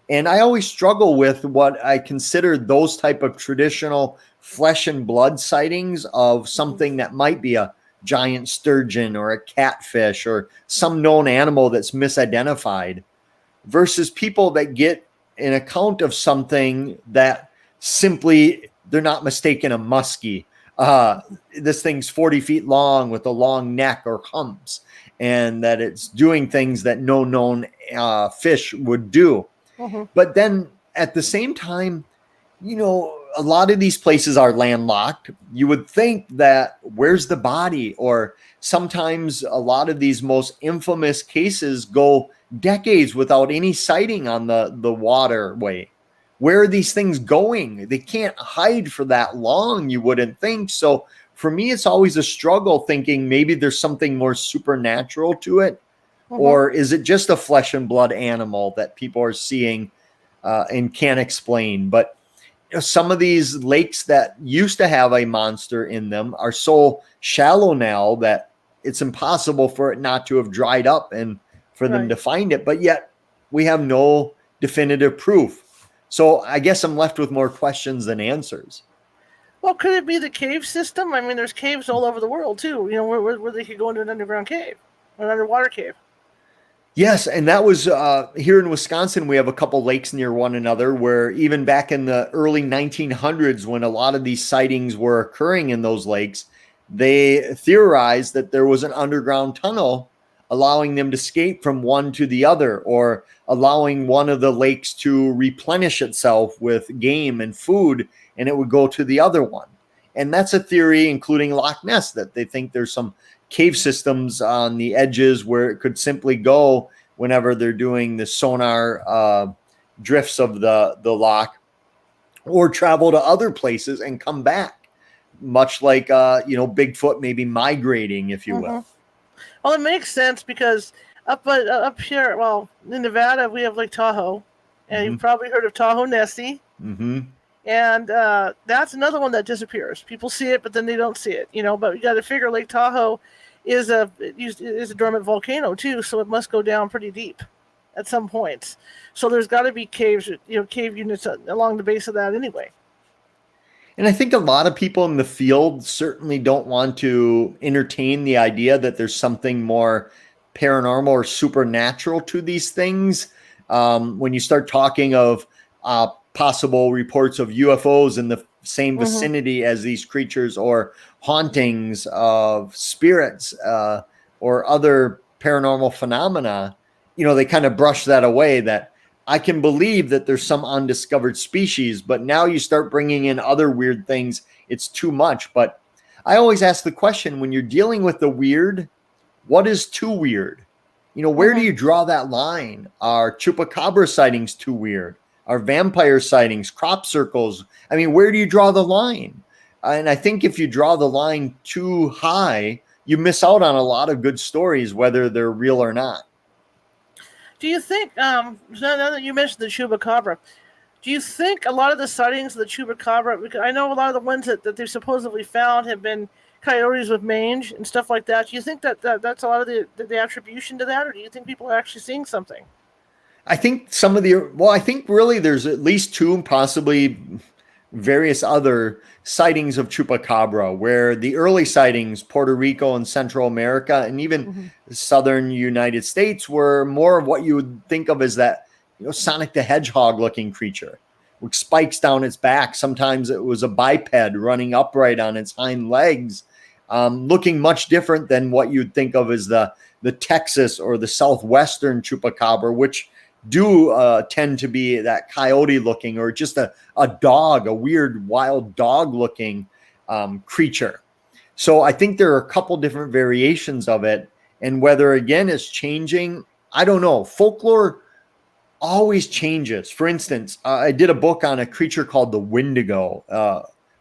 S2: And I always struggle with what I consider those type of traditional flesh and blood sightings of something that might be a giant sturgeon or a catfish or some known animal that's misidentified, versus people that get an account of something that simply they're not mistaken a muskie. This thing's 40 feet long with a long neck or humps, and that it's doing things that no known fish would do. But then at the same time, a lot of these places are landlocked. You would think that where's the body? Or sometimes a lot of these most infamous cases go decades without any sighting on the waterway. Where are these things going? They can't hide for that long, you wouldn't think. So for me, it's always a struggle thinking maybe there's something more supernatural to it. Or is it just a flesh and blood animal that people are seeing and can't explain? But some of these lakes that used to have a monster in them are so shallow now that it's impossible for it not to have dried up and for them to find it. But yet we have no definitive proof. So I guess I'm left with more questions than answers.
S1: Well, could it be the cave system? I mean, there's caves all over the world too, where they could go into an underground cave, an underwater cave.
S2: Yes, and that was here in Wisconsin. We have a couple lakes near one another where even back in the early 1900s, when a lot of these sightings were occurring in those lakes, they theorized that there was an underground tunnel allowing them to escape from one to the other, or allowing one of the lakes to replenish itself with game and food, and it would go to the other one. And that's a theory, including Loch Ness, that they think there's some cave systems on the edges where it could simply go whenever they're doing the sonar drifts of the loch, or travel to other places and come back, much like Bigfoot maybe migrating, if you will.
S1: Well, it makes sense because up here, well, in Nevada, we have Lake Tahoe, and you've probably heard of Tahoe Nessie. And that's another one that disappears. People see it, but then they don't see it, But you got to figure Lake Tahoe is a dormant volcano too, so it must go down pretty deep at some points. So there's got to be caves, cave units along the base of that anyway.
S2: And I think a lot of people in the field certainly don't want to entertain the idea that there's something more paranormal or supernatural to these things. When you start talking of possible reports of UFOs in the same vicinity as these creatures, or hauntings of spirits or other paranormal phenomena, they kind of brush that away, that I can believe that there's some undiscovered species, but now you start bringing in other weird things, it's too much. But I always ask the question, when you're dealing with the weird, what is too weird? Where do you draw that line? Are Chupacabra sightings too weird? Are vampire sightings, crop circles? I mean, where do you draw the line? And I think if you draw the line too high, you miss out on a lot of good stories, whether they're real or not.
S1: Do you think, now that you mentioned the Chubacabra, do you think a lot of the sightings of the Chubacabra, because I know a lot of the ones that they've supposedly found have been coyotes with mange and stuff like that. Do you think that's a lot of the attribution to that, or do you think people are actually seeing something?
S2: I think I think really there's at least two, possibly various other sightings of Chupacabra, where the early sightings, Puerto Rico and Central America, and even southern United States, were more of what you would think of as that, Sonic the Hedgehog looking creature with spikes down its back. Sometimes it was a biped running upright on its hind legs. looking much different than what you'd think of as the Texas or the Southwestern Chupacabra, which do tend to be that coyote looking, or just a dog, a weird wild dog looking creature. So I think there are a couple different variations of it, and whether again it's changing, I don't know. Folklore always changes. For instance, I did a book on a creature called the Wendigo,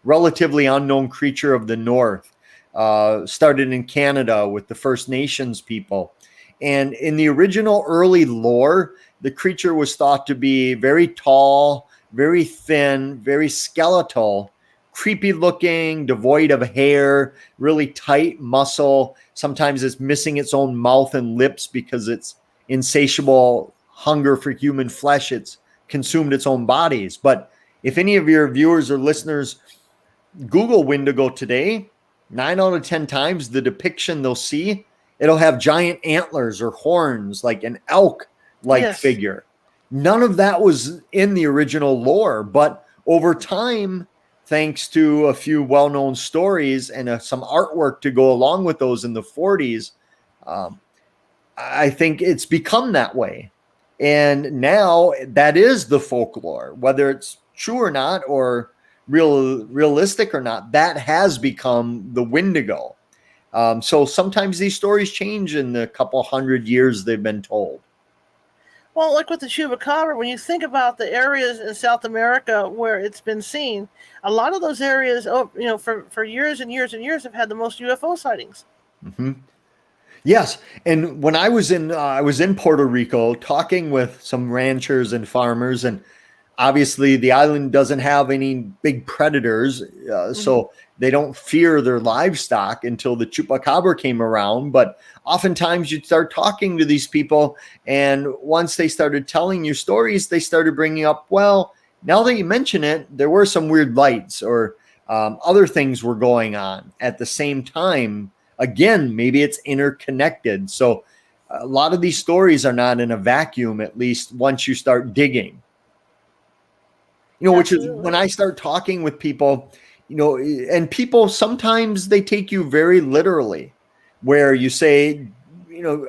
S2: relatively unknown creature of the North, started in Canada with the First Nations people. And in the original early lore, the creature was thought to be very tall, very thin, very skeletal, creepy looking, devoid of hair, really tight muscle. Sometimes it's missing its own mouth and lips because it's insatiable hunger for human flesh. It's consumed its own bodies. But if any of your viewers or listeners Google Wendigo today, 9 out of 10 times the depiction they'll see, it'll have giant antlers or horns, like an elk-like figure. None of that was in the original lore, but over time, thanks to a few well-known stories and some artwork to go along with those in the 40s, I think it's become that way. And now that is the folklore, whether it's true or not, or realistic or not, that has become the Wendigo. So sometimes these stories change in the couple hundred years they've been told.
S1: Well, like with the Chubacabra, when you think about the areas in South America where it's been seen, a lot of those areas, for years and years and years, have had the most UFO sightings.
S2: Mm-hmm. Yes, and when I was in Puerto Rico talking with some ranchers and farmers, and obviously the island doesn't have any big predators, so they don't fear their livestock until the Chupacabra came around. But oftentimes you'd start talking to these people, and once they started telling you stories, they started bringing up, well, now that you mention it, there were some weird lights, or other things were going on at the same time. Again, maybe it's interconnected. So a lot of these stories are not in a vacuum, at least once you start digging. Which is when I start talking with people, and people sometimes they take you very literally, where you say,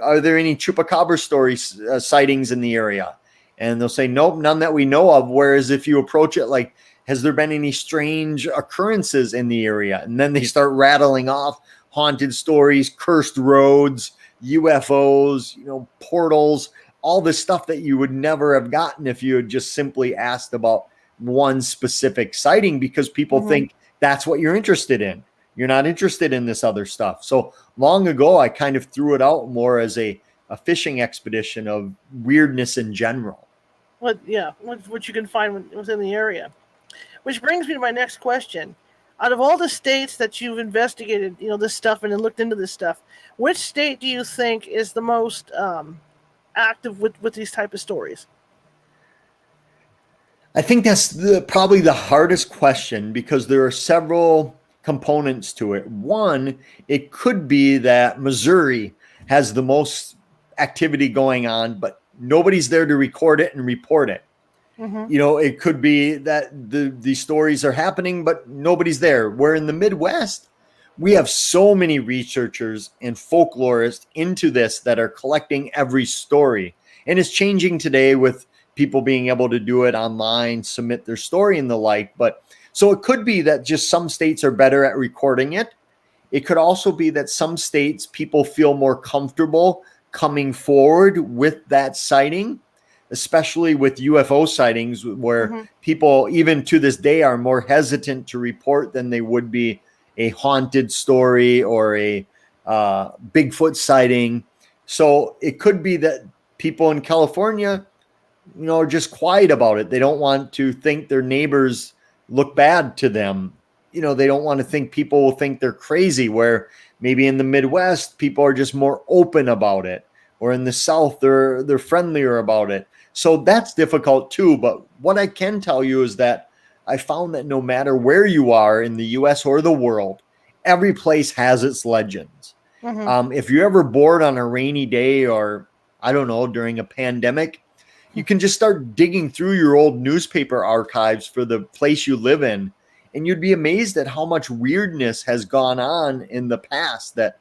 S2: are there any Chupacabra stories, sightings in the area? And they'll say, nope, none that we know of. Whereas if you approach it like, has there been any strange occurrences in the area? And then they start rattling off haunted stories, cursed roads, UFOs, portals, all this stuff that you would never have gotten if you had just simply asked about one specific sighting, because people think that's what you're interested in. You're not interested in this other stuff. So long ago, I kind of threw it out more as a fishing expedition of weirdness in general.
S1: What you can find within the area. Which brings me to my next question. Out of all the states that you've investigated, this stuff and then looked into this stuff, which state do you think is the most active with these type of stories?
S2: I think that's probably the hardest question, because there are several components to it. One, it could be that Missouri has the most activity going on, but nobody's there to record it and report it. It could be that the stories are happening, but nobody's there. Where in the Midwest, we have so many researchers and folklorists into this that are collecting every story. And it's changing today with people being able to do it online, submit their story and the like. But so it could be that just some states are better at recording it. It could also be that some states, people feel more comfortable coming forward with that sighting, especially with UFO sightings, where people even to this day are more hesitant to report than they would be a haunted story or a Bigfoot sighting. So it could be that people in California, are just quiet about it. They don't want to think their neighbors look bad to them. They don't want to think people will think they're crazy, where maybe in the Midwest, people are just more open about it, or in the South, they're friendlier about it. So that's difficult too. But what I can tell you is that I found that no matter where you are in the US or the world, every place has its legends. If you're ever bored on a rainy day, or I don't know, during a pandemic, you can just start digging through your old newspaper archives for the place you live in, And you'd be amazed at how much weirdness has gone on in the past, that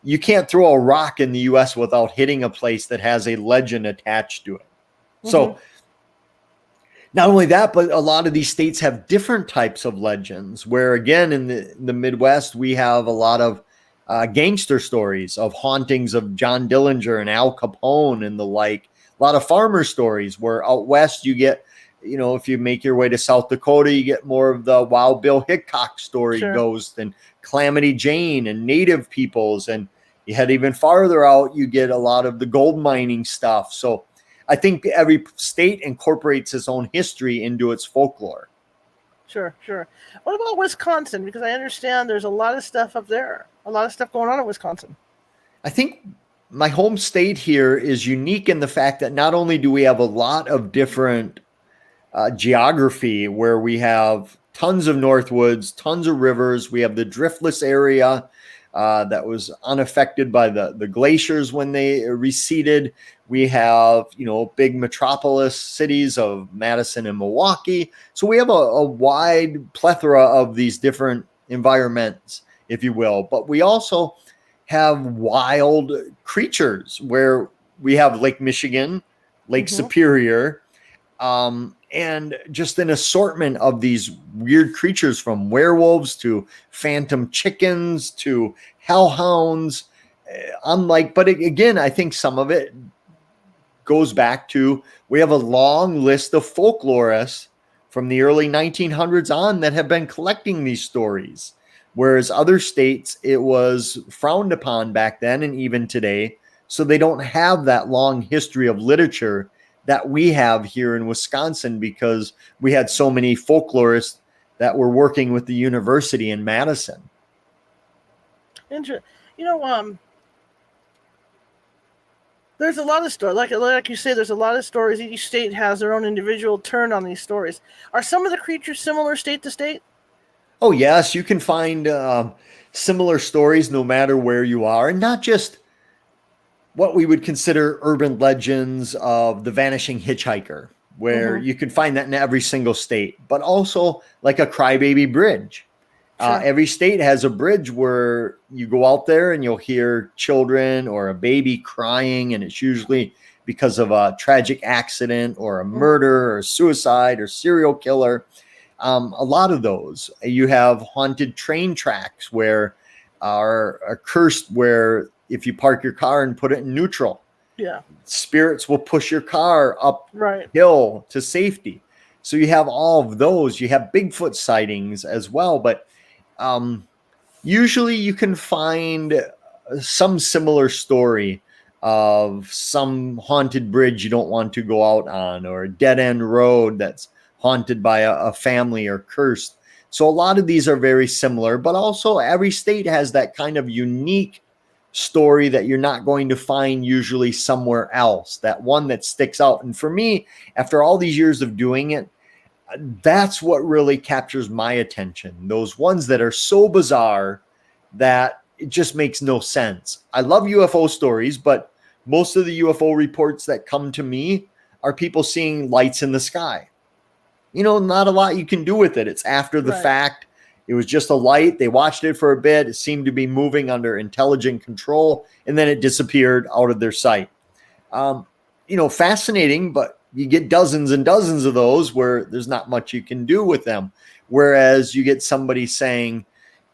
S2: you can't throw a rock in the US without hitting a place that has a legend attached to it. So not only that, but a lot of these states have different types of legends, where again, in the Midwest, we have a lot of gangster stories of hauntings of John Dillinger and Al Capone and the like. A lot of farmer stories, where out west you get, if you make your way to South Dakota, you get more of the Wild Bill Hickok story ghost and Calamity Jane and native peoples. And you head even farther out, you get a lot of the gold mining stuff. So I think every state incorporates its own history into its folklore.
S1: Sure. What about Wisconsin? Because I understand there's a lot of stuff up there, a lot of stuff going on in Wisconsin.
S2: I think my home state here is unique in the fact that not only do we have a lot of different geography, where we have tons of Northwoods, tons of rivers, we have the driftless area that was unaffected by the glaciers when they receded. We have, big metropolis cities of Madison and Milwaukee. So we have a wide plethora of these different environments, if you will. But we also have wild creatures, where we have Lake Michigan, Lake Superior, and just an assortment of these weird creatures, from werewolves to phantom chickens to hellhounds. But again, I think some of it goes back to, we have a long list of folklorists from the early 1900s on that have been collecting these stories. Whereas other states, it was frowned upon back then and even today. So they don't have that long history of literature that we have here in Wisconsin, because we had so many folklorists that were working with the university in Madison.
S1: Interesting. There's a lot of stories. Like you say, there's a lot of stories. Each state has their own individual turn on these stories. Are some of the creatures similar state to state?
S2: Oh, yes. You can find similar stories no matter where you are, and not just what we would consider urban legends of the vanishing hitchhiker, where you can find that in every single state, but also like a crybaby bridge. Every state has a bridge where you go out there and you'll hear children or a baby crying, and it's usually because of a tragic accident or a murder or suicide or serial killer. A lot of those. You have haunted train tracks where are cursed, where if you park your car and put it in neutral, spirits will push your car uphill to safety. So you have all of those. You have Bigfoot sightings as well, but usually you can find some similar story of some haunted bridge you don't want to go out on, or a dead end road that's haunted by a family or cursed. So a lot of these are very similar, but also every state has that kind of unique story that you're not going to find usually somewhere else, that one that sticks out. And for me, after all these years of doing it, that's what really captures my attention. Those ones that are so bizarre that it just makes no sense. I love UFO stories, but most of the UFO reports that come to me are people seeing lights in the sky. Not a lot you can do with it. It's after the fact. It was just a light. They watched it for a bit. It seemed to be moving under intelligent control, and then it disappeared out of their sight. Fascinating, but you get dozens and dozens of those where there's not much you can do with them. Whereas you get somebody saying,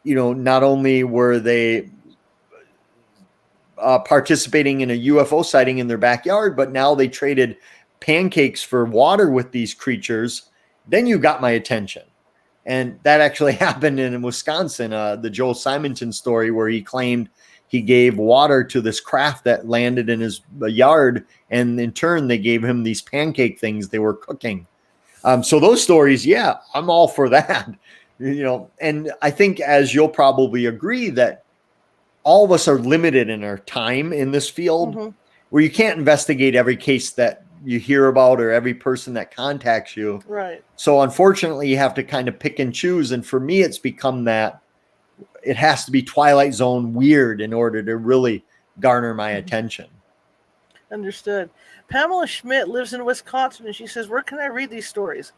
S2: not only were they participating in a UFO sighting in their backyard, but now they traded pancakes for water with these creatures. Then you got my attention. And that actually happened in Wisconsin, the Joel Simonton story, where he claimed he gave water to this craft that landed in his yard, and in turn they gave him these pancake things they were cooking. So those stories, I'm all for that. And I think, as you'll probably agree, that all of us are limited in our time in this field, where you can't investigate every case that you hear about or every person that contacts you.
S1: Right.
S2: So unfortunately, you have to kind of pick and choose. And for me, it's become that it has to be Twilight Zone weird in order to really garner my attention.
S1: Understood. Pamela Schmidt lives in Wisconsin, and she says, where can I read these stories?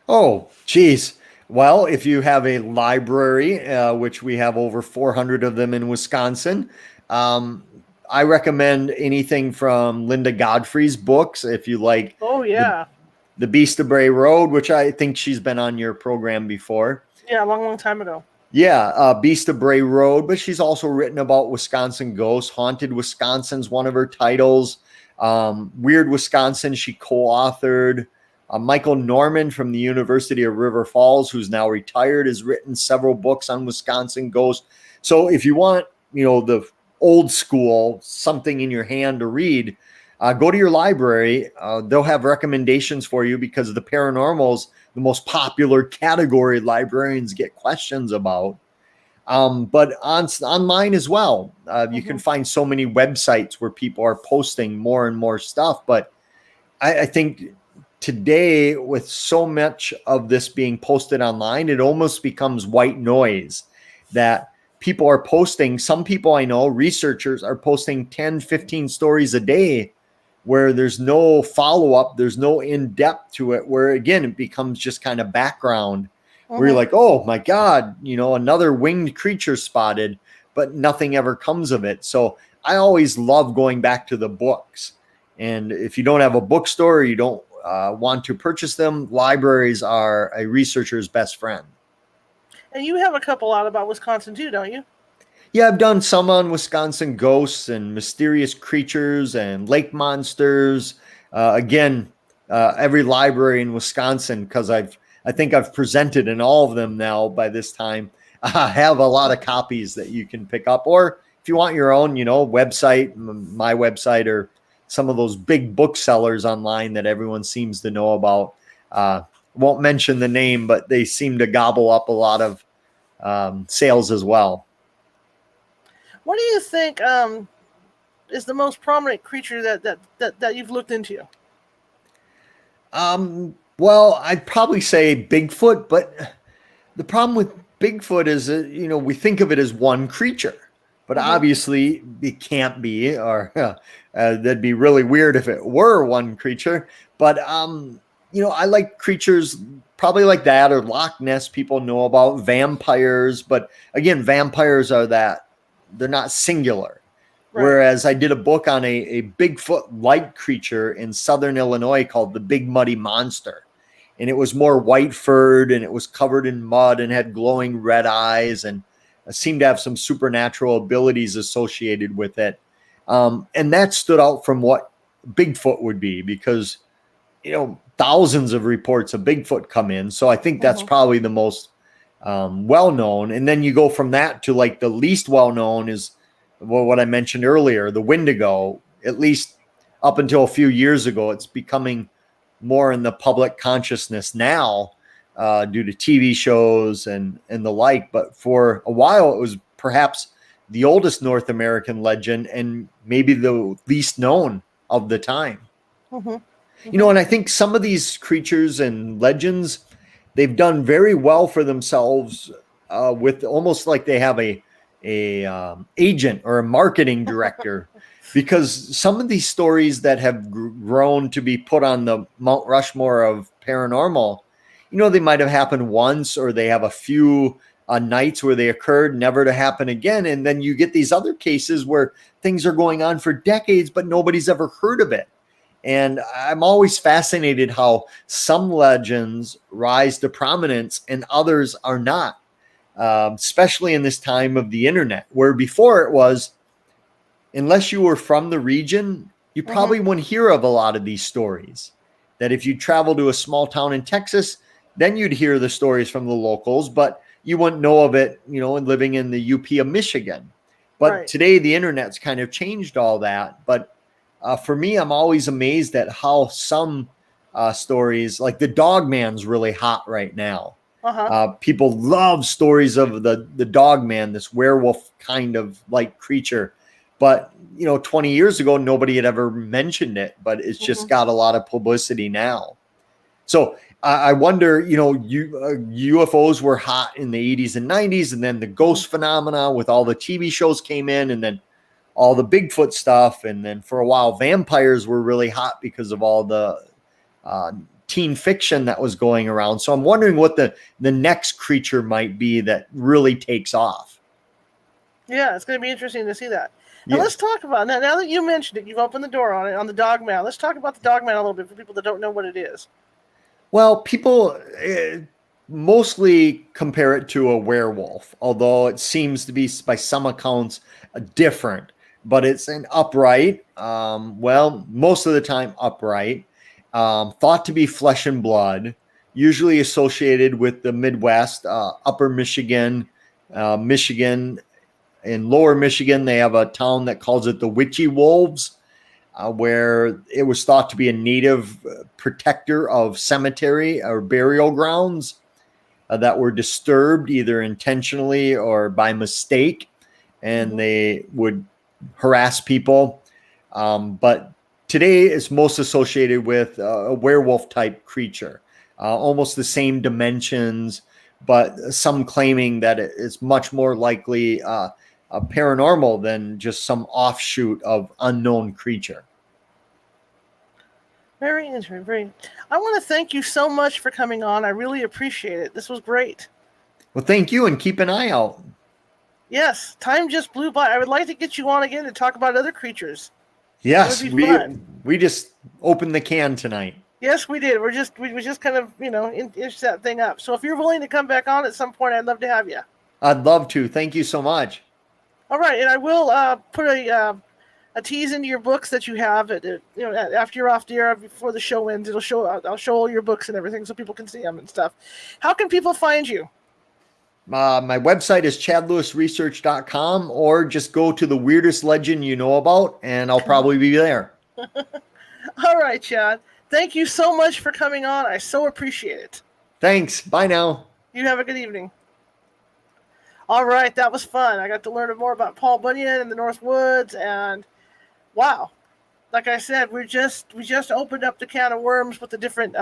S2: Oh, geez. Well, if you have a library, which we have over 400 of them in Wisconsin, um, I recommend anything from Linda Godfrey's books. If you like
S1: Oh
S2: the
S1: yeah,
S2: the Beast of Bray Road, which I think she's been on your program before.
S1: yeah, a long, long time ago.
S2: Yeah, Beast of Bray Road, but she's also written about Wisconsin ghosts. Haunted Wisconsin's one of her titles. Weird Wisconsin, she co-authored. Michael Norman from the University of River Falls, who's now retired, has written several books on Wisconsin ghosts. So if you want, the old school, something in your hand to read, go to your library. They'll have recommendations for you because the paranormal's the most popular category librarians get questions about. But online as well, you can find so many websites where people are posting more and more stuff. But I think today, with so much of this being posted online, it almost becomes white noise that people are posting. Some people I know, researchers, are posting 10, 15 stories a day where there's no follow-up, there's no in-depth to it, where again, it becomes just kind of background where you're like, oh my God, another winged creature spotted, but nothing ever comes of it. So I always love going back to the books. And if you don't have a bookstore or you don't want to purchase them, libraries are a researcher's best friend.
S1: And you have a couple out about Wisconsin too, don't you?
S2: Yeah, I've done some on Wisconsin ghosts and mysterious creatures and lake monsters. Again, every library in Wisconsin, because I think I've presented in all of them now by this time. I have a lot of copies that you can pick up, or if you want your own, website, my website, or some of those big booksellers online that everyone seems to know about. Won't mention the name, but they seem to gobble up a lot of sales as well.
S1: What do you think is the most prominent creature that you've looked into?
S2: Well, I'd probably say Bigfoot, but the problem with Bigfoot is that, we think of it as one creature, but obviously it can't be, or that'd be really weird if it were one creature. But, I like creatures probably like that, or Loch Ness. People know about vampires, but again, vampires are they're not singular. Right. Whereas I did a book on a Bigfoot-like creature in southern Illinois called the Big Muddy Monster. And it was more white-furred, and it was covered in mud and had glowing red eyes, and seemed to have some supernatural abilities associated with it. And that stood out from what Bigfoot would be, because, thousands of reports of Bigfoot come in. So I think that's probably the most well-known. And then you go from that to like the least well-known is what I mentioned earlier, the Wendingo. At least up until a few years ago, it's becoming more in the public consciousness now due to TV shows and the like. But for a while, it was perhaps the oldest North American legend and maybe the least known of the time. And I think some of these creatures and legends, they've done very well for themselves with almost like they have a agent or a marketing director, because some of these stories that have grown to be put on the Mount Rushmore of paranormal, they might have happened once, or they have a few nights where they occurred, never to happen again. And then you get these other cases where things are going on for decades, but nobody's ever heard of it. And I'm always fascinated how some legends rise to prominence and others are not, especially in this time of the internet, where before it was, unless you were from the region, you probably wouldn't hear of a lot of these stories. That if you travel to a small town in Texas, then you'd hear the stories from the locals, but you wouldn't know of it, and living in the UP of Michigan. But today the internet's kind of changed all that. But for me, I'm always amazed at how some stories, like the Dog Man's really hot right now. People love stories of the Dog Man, this werewolf kind of like creature. But, 20 years ago, nobody had ever mentioned it, but it's just got a lot of publicity now. So I wonder, UFOs were hot in the 80s and 90s, and then the ghost phenomena with all the TV shows came in, and then all the Bigfoot stuff. And then for a while, vampires were really hot because of all the teen fiction that was going around. So I'm wondering what the next creature might be that really takes off.
S1: Yeah, it's going to be interesting to see that. And
S2: Yeah.
S1: let's talk about now that you mentioned it, you've opened the door on it, on the Dogman. Let's talk about the Dogman a little bit for people that don't know what it is.
S2: Well, people mostly compare it to a werewolf, although it seems to be, by some accounts, different. But it's an upright, most of the time upright, thought to be flesh and blood, usually associated with the Midwest, upper Michigan, Michigan. In lower Michigan, they have a town that calls it the Witchy Wolves, where it was thought to be a native protector of cemetery or burial grounds that were disturbed either intentionally or by mistake, and they would harass people. But today it's most associated with a werewolf type creature, almost the same dimensions, but some claiming that it is much more likely paranormal than just some offshoot of unknown creature.
S1: Very interesting. I want to thank you so much for coming on. I really appreciate it. This was great.
S2: Well, thank you, and keep an eye out.
S1: Yes, time just blew by. I would like to get you on again to talk about other creatures.
S2: Yes,
S1: we
S2: just opened the can tonight.
S1: Yes, we did. We just kind of, inch that thing up. So if you're willing to come back on at some point, I'd love to have you.
S2: I'd love to. Thank you so much.
S1: All right, and I will put a tease into your books that you have. After you're off the air, before the show ends, I'll show all your books and everything so people can see them and stuff. How can people find you?
S2: My website is chadlewisresearch.com, or just go to the weirdest legend you know about, and I'll probably be there.
S1: All right, Chad. Thank you so much for coming on. I so appreciate it.
S2: Thanks. Bye now.
S1: You have a good evening. All right, that was fun. I got to learn more about Paul Bunyan and the Northwoods, and wow, like I said, we just opened up the can of worms with the different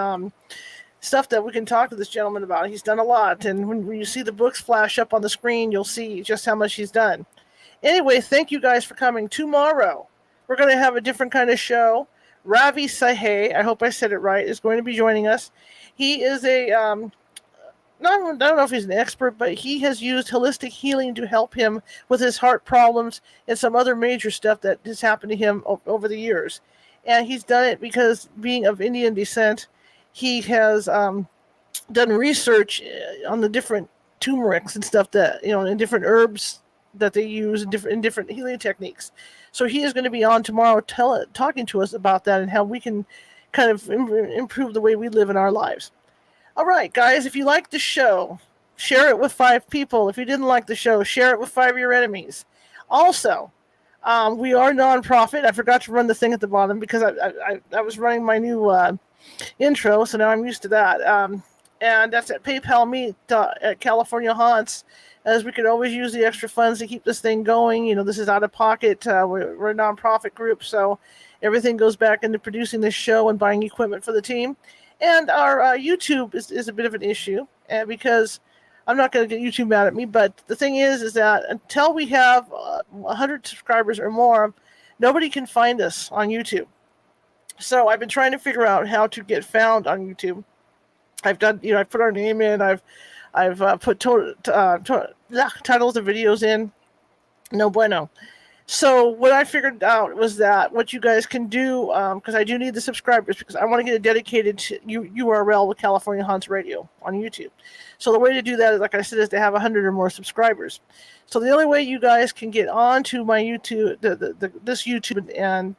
S1: stuff that we can talk to this gentleman about. He's done a lot, and when you see the books flash up on the screen, you'll see just how much he's done. Anyway, thank you guys for coming. Tomorrow, we're going to have a different kind of show. Ravi Sahay, I hope I said it right, is going to be joining us. He is I don't know if he's an expert, but he has used holistic healing to help him with his heart problems and some other major stuff that has happened to him over the years. And he's done it because, being of Indian descent, he has done research on the different turmerics and stuff that, and different herbs that they use in different healing techniques. So he is going to be on tomorrow talking to us about that and how we can kind of improve the way we live in our lives. All right, guys, if you liked the show, share it with 5 people. If you didn't like the show, share it with 5 of your enemies. Also, we are nonprofit. I forgot to run the thing at the bottom because I was running my new intro, so now I'm used to that. And that's at PayPal me at California Haunts, as we could always use the extra funds to keep this thing going. This is out of pocket. We're a nonprofit group, so everything goes back into producing this show and buying equipment for the team. And our YouTube is a bit of an issue, because I'm not going to get YouTube mad at me, but the thing is that until we have 100 subscribers or more, nobody can find us on YouTube. So I've been trying to figure out how to get found on YouTube. I've done, I've put our name in, I've put titles of videos in. No bueno. So what I figured out was that what you guys can do, because I do need the subscribers, because I want to get a dedicated URL with California Haunts Radio on YouTube. So the way to do that, like I said, is to have 100 or more subscribers. So the only way you guys can get onto my YouTube, this YouTube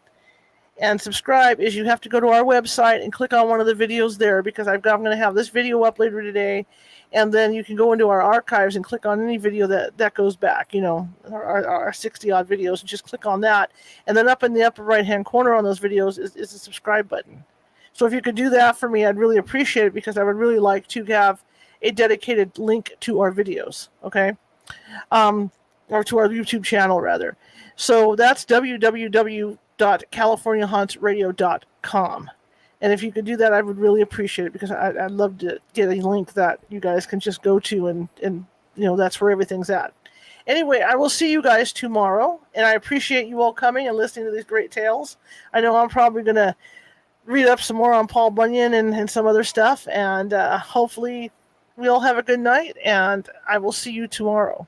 S1: and subscribe, is you have to go to our website and click on one of the videos there, because I'm going to have this video up later today. And then you can go into our archives and click on any video that goes back, our 60-odd videos, and just click on that. And then up in the upper right-hand corner on those videos is a subscribe button. So if you could do that for me, I'd really appreciate it, because I would really like to have a dedicated link to our videos, okay? Or to our YouTube channel, rather. So that's www.californiahauntsradio.com. And if you could do that, I would really appreciate it, because I'd love to get a link that you guys can just go to, and that's where everything's at. Anyway, I will see you guys tomorrow, and I appreciate you all coming and listening to these great tales. I know I'm probably going to read up some more on Paul Bunyan and some other stuff. And hopefully, we all have a good night. And I will see you tomorrow.